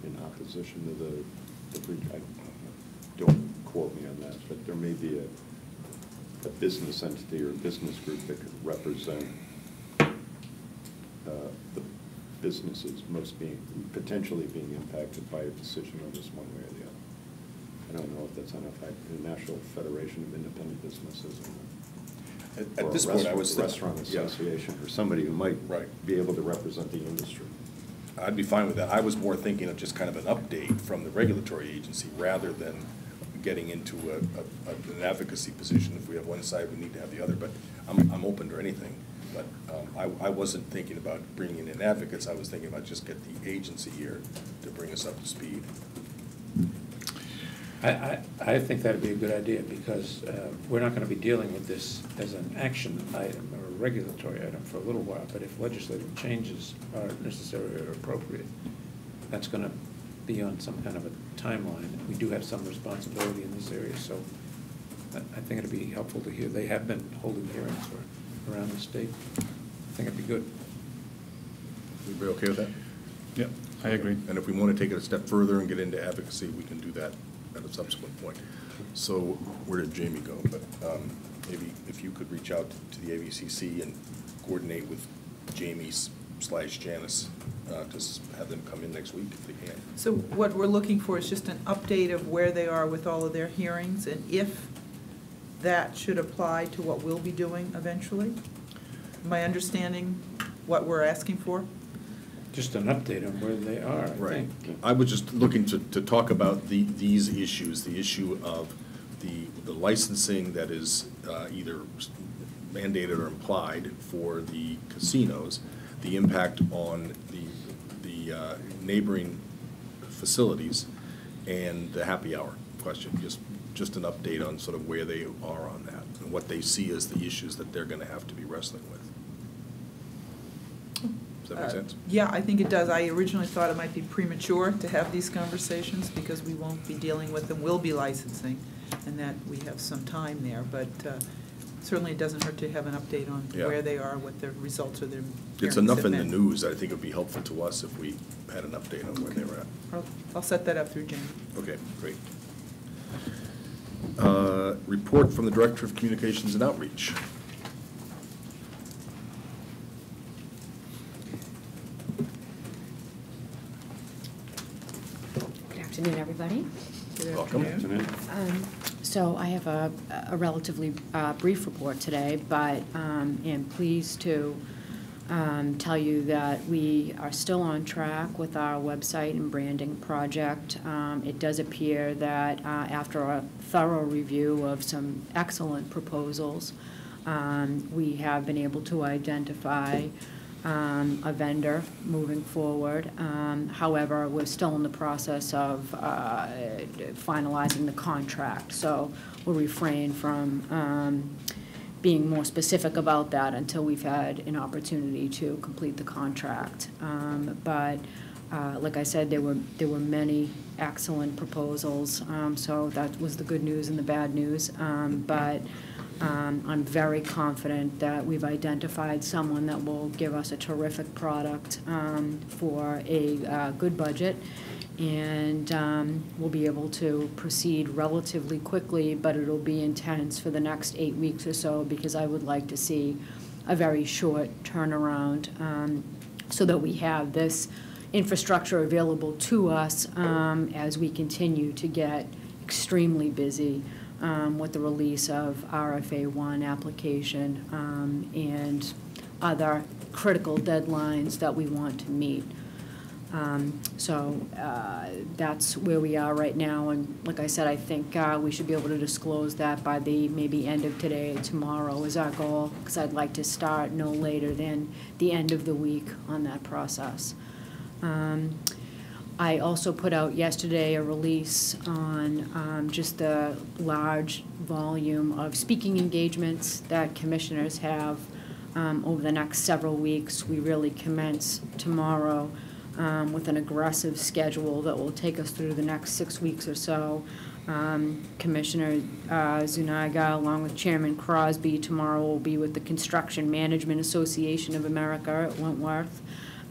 in opposition to the don't quote me on that, but there may be a business entity or a business group that could represent the businesses potentially being impacted by a decision on this one way or the other. I don't know if that's the National Federation of Independent Businesses At this point, I was thinking, restaurant association or somebody who might be able to represent the industry. I'd be fine with that. I was more thinking of just kind of an update from the regulatory agency rather than getting into an advocacy position. If we have one side, we need to have the other, but I'm open to anything. But I wasn't thinking about bringing in advocates. I was thinking about just get the agency here to bring us up to speed. I think that'd be a good idea, because we're not going to be dealing with this as an action item or a regulatory item for a little while, but if legislative changes are necessary or appropriate, that's going to be on some kind of a timeline. We do have some responsibility in this area, so I think it'd be helpful to hear. They have been holding hearings around the state. I think it'd be good. Everybody okay with that? Yeah, I agree. And if we want to take it a step further and get into advocacy, we can do that at a subsequent point. So where did Jamie go? But maybe if you could reach out to the ABCC and coordinate with Jamie/Janice to have them come in next week if they can. So what we're looking for is just an update of where they are with all of their hearings, and if that should apply to what we'll be doing eventually. Am I understanding what we're asking for? Just an update on where they are, I Right. think. I was just looking to talk about these issues, the issue of the licensing that is either mandated or implied for the casinos, the impact on the neighboring facilities, and the happy hour question. Just an update on sort of where they are on that and what they see as the issues that they're going to have to be wrestling with. Does that make sense? Yeah, I think it does. I originally thought it might be premature to have these conversations because we won't be dealing with them, we'll be licensing, and that we have some time there. But certainly it doesn't hurt to have an update on where they are, what the results of their hearings It's enough have in the been. news. I think it would be helpful to us if we had an update on where they were at. I'll set that up through Jamie. Okay, great. Report from the Director of Communications and Outreach. Good afternoon, everybody. Good Welcome. afternoon. So I have a relatively brief report today, but am pleased to tell you that we are still on track with our website and branding project. It does appear that after a thorough review of some excellent proposals, we have been able to identify a vendor moving forward. However, we're still in the process of finalizing the contract, so we'll refrain from being more specific about that until we've had an opportunity to complete the contract. But like I said, there were many excellent proposals, so that was the good news and the bad news. But I'm very confident that we've identified someone that will give us a terrific product for a good budget, and we'll be able to proceed relatively quickly, but it'll be intense for the next 8 weeks or so, because I would like to see a very short turnaround so that we have this infrastructure available to us as we continue to get extremely busy with the release of RFA1 application and other critical deadlines that we want to meet. That's where we are right now, and like I said, I think we should be able to disclose that by the maybe end of today or tomorrow is our goal, because I'd like to start no later than the end of the week on that process. I also put out yesterday a release on just the large volume of speaking engagements that commissioners have over the next several weeks. We really commence tomorrow with an aggressive schedule that will take us through the next 6 weeks or so. Commissioner Zuniga, along with Chairman Crosby, tomorrow will be with the Construction Management Association of America at Wentworth.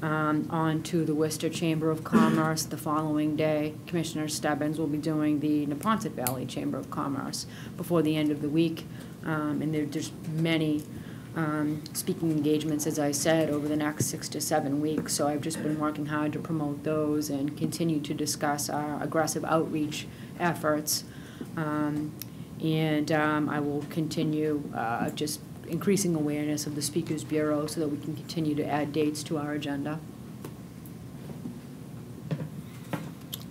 On to the Worcester Chamber of Commerce. The following day, Commissioner Stebbins will be doing the Neponset Valley Chamber of Commerce before the end of the week. And there's many speaking engagements, as I said, over the next 6 to 7 weeks. So I've just been working hard to promote those and continue to discuss our aggressive outreach efforts. I will continue just increasing awareness of the Speakers Bureau so that we can continue to add dates to our agenda.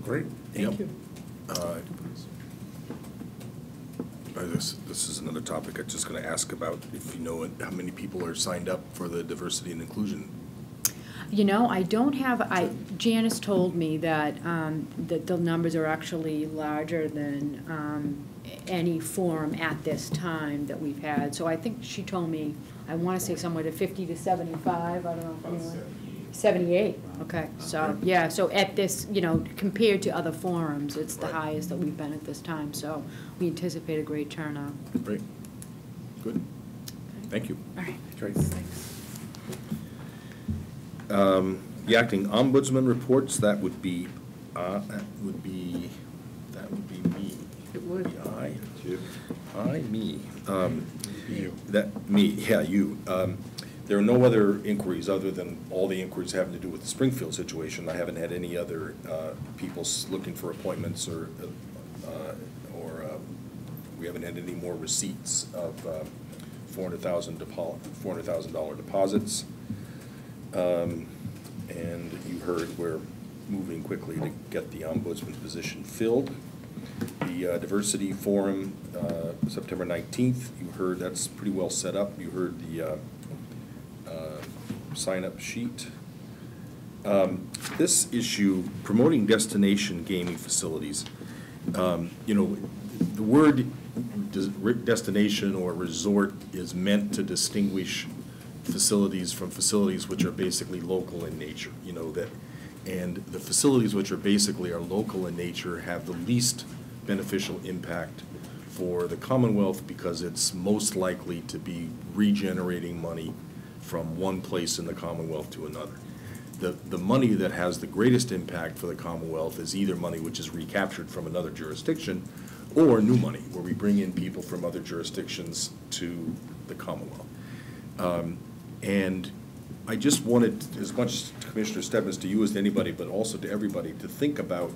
Great. Thank you. This is another topic I'm just going to ask about, if you know how many people are signed up for the diversity and inclusion. You know, I don't have, Janice told me that, that the numbers are actually larger than any forum at this time that we've had. So I think she told me, I want to say somewhere to 50 to 75, I don't know if anyone. 78, okay. So, yeah, so at this, you know, compared to other forums, it's the highest that we've been at this time. So we anticipate a great turnout. Great. Good. Thank you. All right. Great, thanks. The acting ombudsman reports, that would be me. It would. Me. You. You. There are no other inquiries other than all the inquiries having to do with the Springfield situation. I haven't had any other people looking for appointments or we haven't had any more receipts of $400,000 deposits. And you heard we're moving quickly to get the ombudsman position filled. The diversity forum, September 19th, you heard that's pretty well set up. You heard the sign-up sheet. This issue, promoting destination gaming facilities, you know, the word destination or resort is meant to distinguish facilities from facilities which are basically local in nature, you know, that, and the facilities which are basically local in nature have the least beneficial impact for the Commonwealth because it's most likely to be regenerating money from one place in the Commonwealth to another. The money that has the greatest impact for the Commonwealth is either money which is recaptured from another jurisdiction or new money, where we bring in people from other jurisdictions to the Commonwealth. And I just wanted, as much Commissioner Stebbins, to you as to anybody, but also to everybody, to think about,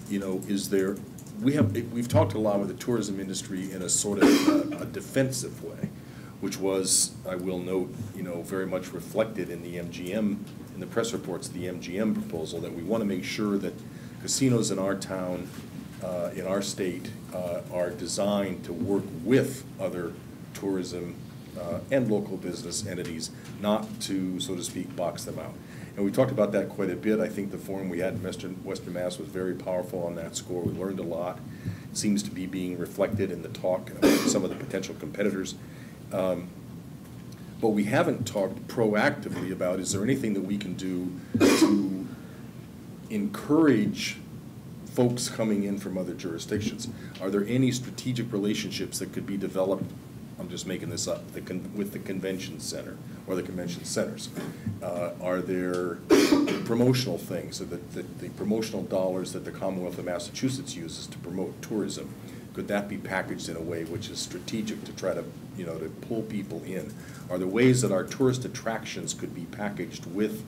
you know, is there, we've talked a lot with the tourism industry in a sort of a defensive way, which was, I will note, you know, very much reflected in the MGM, in the press reports, the MGM proposal, that we want to make sure that casinos in our town, in our state, are designed to work with other tourism and local business entities, not to, so to speak, box them out. And we talked about that quite a bit. I think the forum we had in Western Mass was very powerful on that score. We learned a lot. It seems to be being reflected in the talk about some of the potential competitors. But we haven't talked proactively about, is there anything that we can do to encourage folks coming in from other jurisdictions? Are there any strategic relationships that could be developed, I'm just making this up, with the convention center or the convention centers? Are there promotional things, so that the promotional dollars that the Commonwealth of Massachusetts uses to promote tourism, could that be packaged in a way which is strategic to try to, you know, to pull people in? Are there ways that our tourist attractions could be packaged with,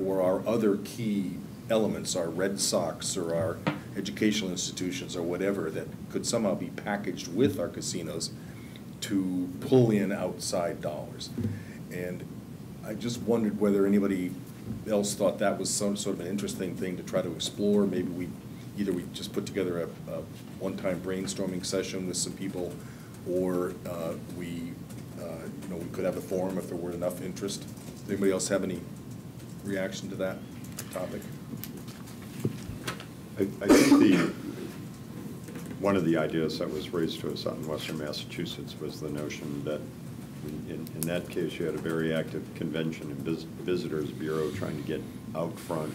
or our other key elements, our Red Sox or our educational institutions or whatever, that could somehow be packaged with our casinos to pull in outside dollars? And I just wondered whether anybody else thought that was some sort of an interesting thing to try to explore, maybe we just put together a one-time brainstorming session with some people, or we could have a forum if there were enough interest. Does anybody else have any reaction to that topic? I think one of the ideas that was raised to us out in Western Massachusetts was the notion that in that case you had a very active convention and visitors bureau trying to get out front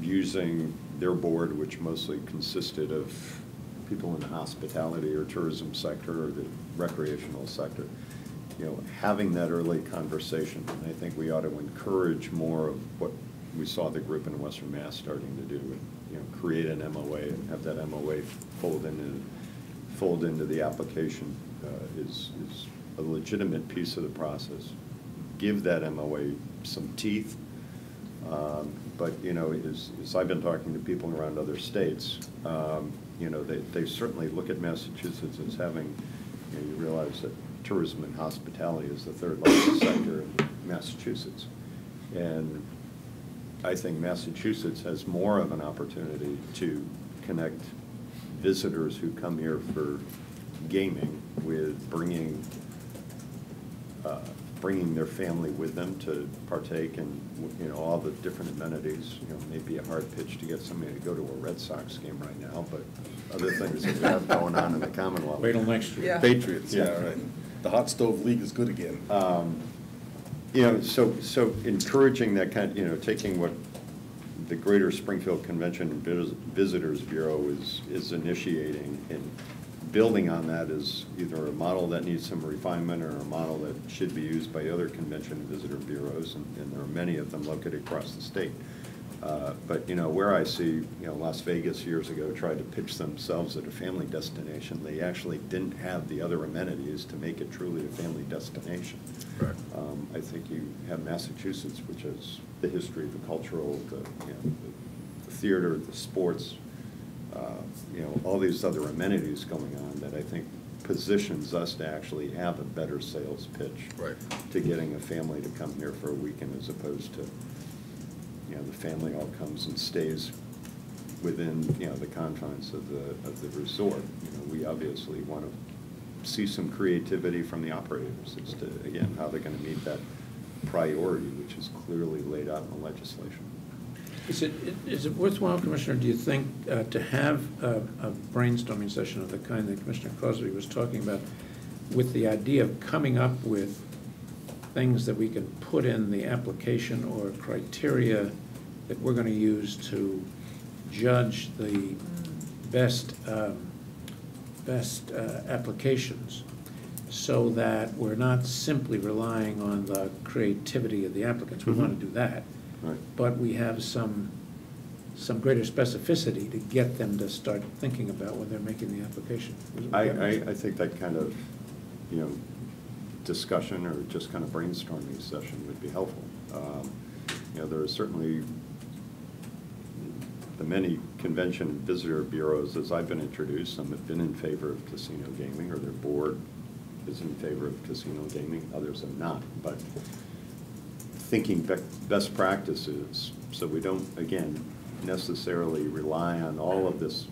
using their board, which mostly consisted of people in the hospitality or tourism sector or the recreational sector. Having that early conversation, and I think we ought to encourage more of what we saw the group in Western Mass starting to do, and create an MOA and have that MOA fold into the application is a legitimate piece of the process. Give that MOA some teeth, but as I've been talking to people around other states, they certainly look at Massachusetts as having. You realize that tourism and hospitality is the third largest sector in Massachusetts. And I think Massachusetts has more of an opportunity to connect visitors who come here for gaming with bringing their family with them to partake in all the different amenities. Maybe a hard pitch to get somebody to go to a Red Sox game right now, but other things that we have going on in the Commonwealth. Wait till next year. Yeah. Patriots, yeah, right. The hot stove league is good again. So encouraging that kind, taking what the Greater Springfield Convention and Visitors Bureau is initiating and building on that is either a model that needs some refinement or a model that should be used by other convention and visitor bureaus, and there are many of them located across the state. But where I see, Las Vegas years ago tried to pitch themselves as a family destination, they actually didn't have the other amenities to make it truly a family destination. Right. I think you have Massachusetts, which has the history, the cultural, the theater, the sports, all these other amenities going on that I think positions us to actually have a better sales pitch to getting a family to come here for a weekend as opposed to the family all comes and stays within the confines of the resort. We obviously want to see some creativity from the operators as to, again, how they're going to meet that priority, which is clearly laid out in the legislation. Is it worthwhile, Commissioner, do you think, to have a brainstorming session of the kind that Commissioner Crosby was talking about, with the idea of coming up with things that we can put in the application or criteria that we're going to use to judge the best applications, so that we're not simply relying on the creativity of the applicants. We want to do that. Right. But we have some greater specificity to get them to start thinking about when they're making the application. I think that kind of, discussion or just kind of brainstorming session would be helpful. There are certainly the many convention and visitor bureaus, as I've been introduced, some have been in favor of casino gaming, or their board is in favor of casino gaming, others have not. But thinking best practices so we don't, again, necessarily rely on all of this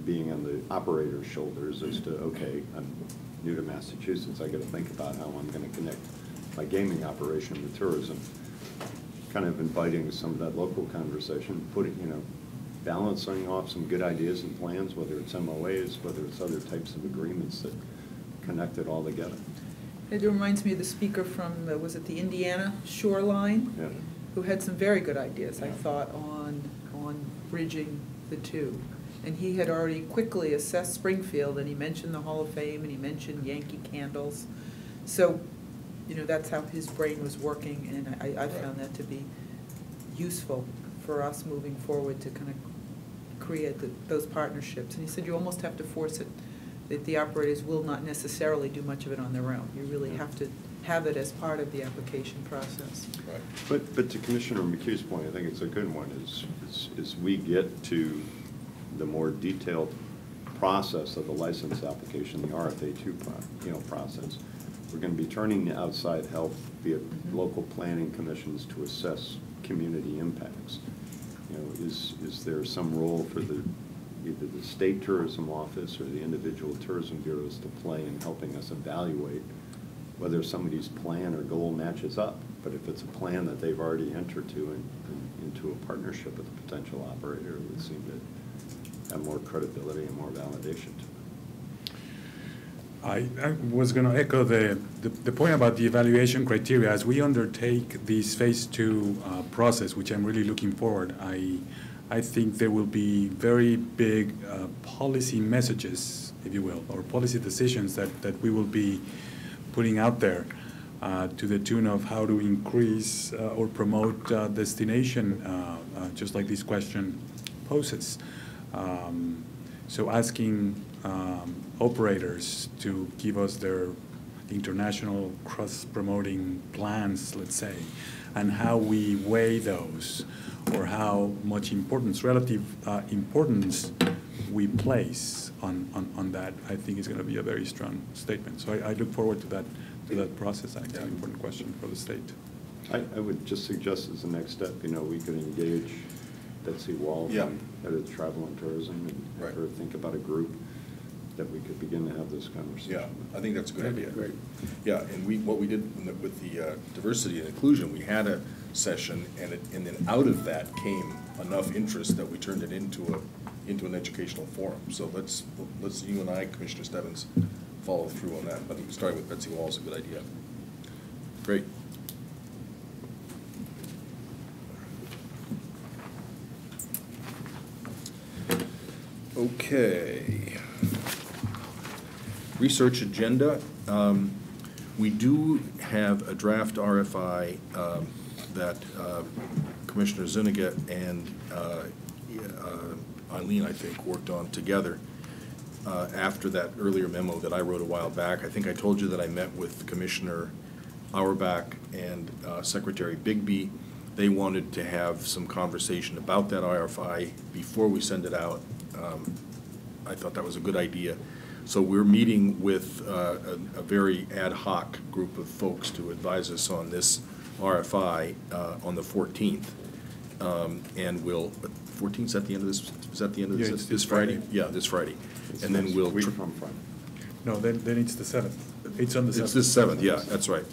being on the operator's shoulders as to, okay, I'm new to Massachusetts, I got to think about how I'm going to connect my gaming operation with tourism. Kind of inviting some of that local conversation, balancing off some good ideas and plans, whether it's MOAs, whether it's other types of agreements that connect it all together. It reminds me of the speaker from, was it the Indiana Shoreline? Yeah. Who had some very good ideas, I thought, on bridging the two. And he had already quickly assessed Springfield, and he mentioned the Hall of Fame, and he mentioned Yankee Candles. So, that's how his brain was working, and I found that to be useful for us moving forward to kind of create those partnerships. And he said you almost have to force it, that the operators will not necessarily do much of it on their own. You really have to have it as part of the application process. Right. But to Commissioner McHugh's point, I think it's a good one, is we get to the more detailed process of the license application, the RFA2 process. we're going to be turning to outside help via local planning commissions to assess community impacts. You know, is there some role for either the state tourism office or the individual tourism bureaus to play in helping us evaluate whether somebody's plan or goal matches up? But if it's a plan that they've already entered into a partnership with a potential operator, it would seem to have more credibility and more validation to it. I was going to echo the point about the evaluation criteria. As we undertake this phase 2 process, which I'm really looking forward, I think there will be very big policy messages, if you will, or policy decisions that we will be putting out there to the tune of how to increase or promote destination, just like this question poses. So asking operators to give us their international cross-promoting plans, let's say, and how we weigh those, or how much importance, relative importance we place on that, I think is going to be a very strong statement. So I look forward to that process. I think it's an important question for the state. I would just suggest as the next step, you know, we could engage Betsy Wall, Yeah. head of travel and tourism, and Right. have her think about a group that we could begin to have this conversation. Yeah, I think that's a good That'd be idea. great. Yeah, and what we did with the diversity and inclusion, we had a session, and then out of that came enough interest that we turned it into an educational forum. So let's you and I, Commissioner Stebbins, follow through on that. I think starting with Betsy Wall is a good idea. Great. Okay. Research agenda. We do have a draft RFI that Commissioner Zuniga and Eileen, I think, worked on together after that earlier memo that I wrote a while back. I think I told you that I met with Commissioner Auerbach and Secretary Bigby. They wanted to have some conversation about that RFI before we send it out. I thought that was a good idea. So we're meeting with a very ad hoc group of folks to advise us on this RFI on the 14th. And we'll, 14th, is that the end of this, is that the end of this, Yeah, this Friday? Yeah, this Friday. And then we'll. Week from Friday. No, then it's the 7th. It's on the 7th. It's this 7th, yeah, that's right.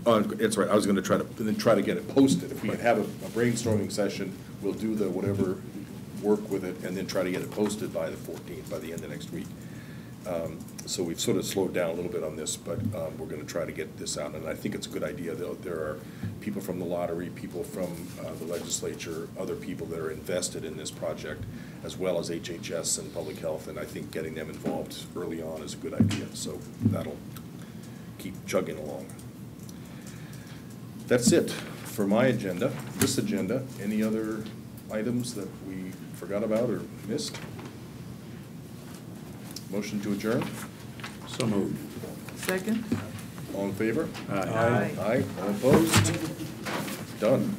That's right, I was gonna try to get it posted. If we could have a brainstorming session, we'll do the whatever work with it, and then try to get it posted by the 14th, by the end of next week. So we've sort of slowed down a little bit on this, but we're going to try to get this out, and I think it's a good idea. There are people from the lottery, people from the legislature, other people that are invested in this project, as well as HHS and public health, and I think getting them involved early on is a good idea. So that'll keep chugging along. That's it for my agenda. This agenda, any other items that we forgot about or missed? Motion to adjourn? So moved. Second? All in favor? Aye. Aye. All opposed? Done.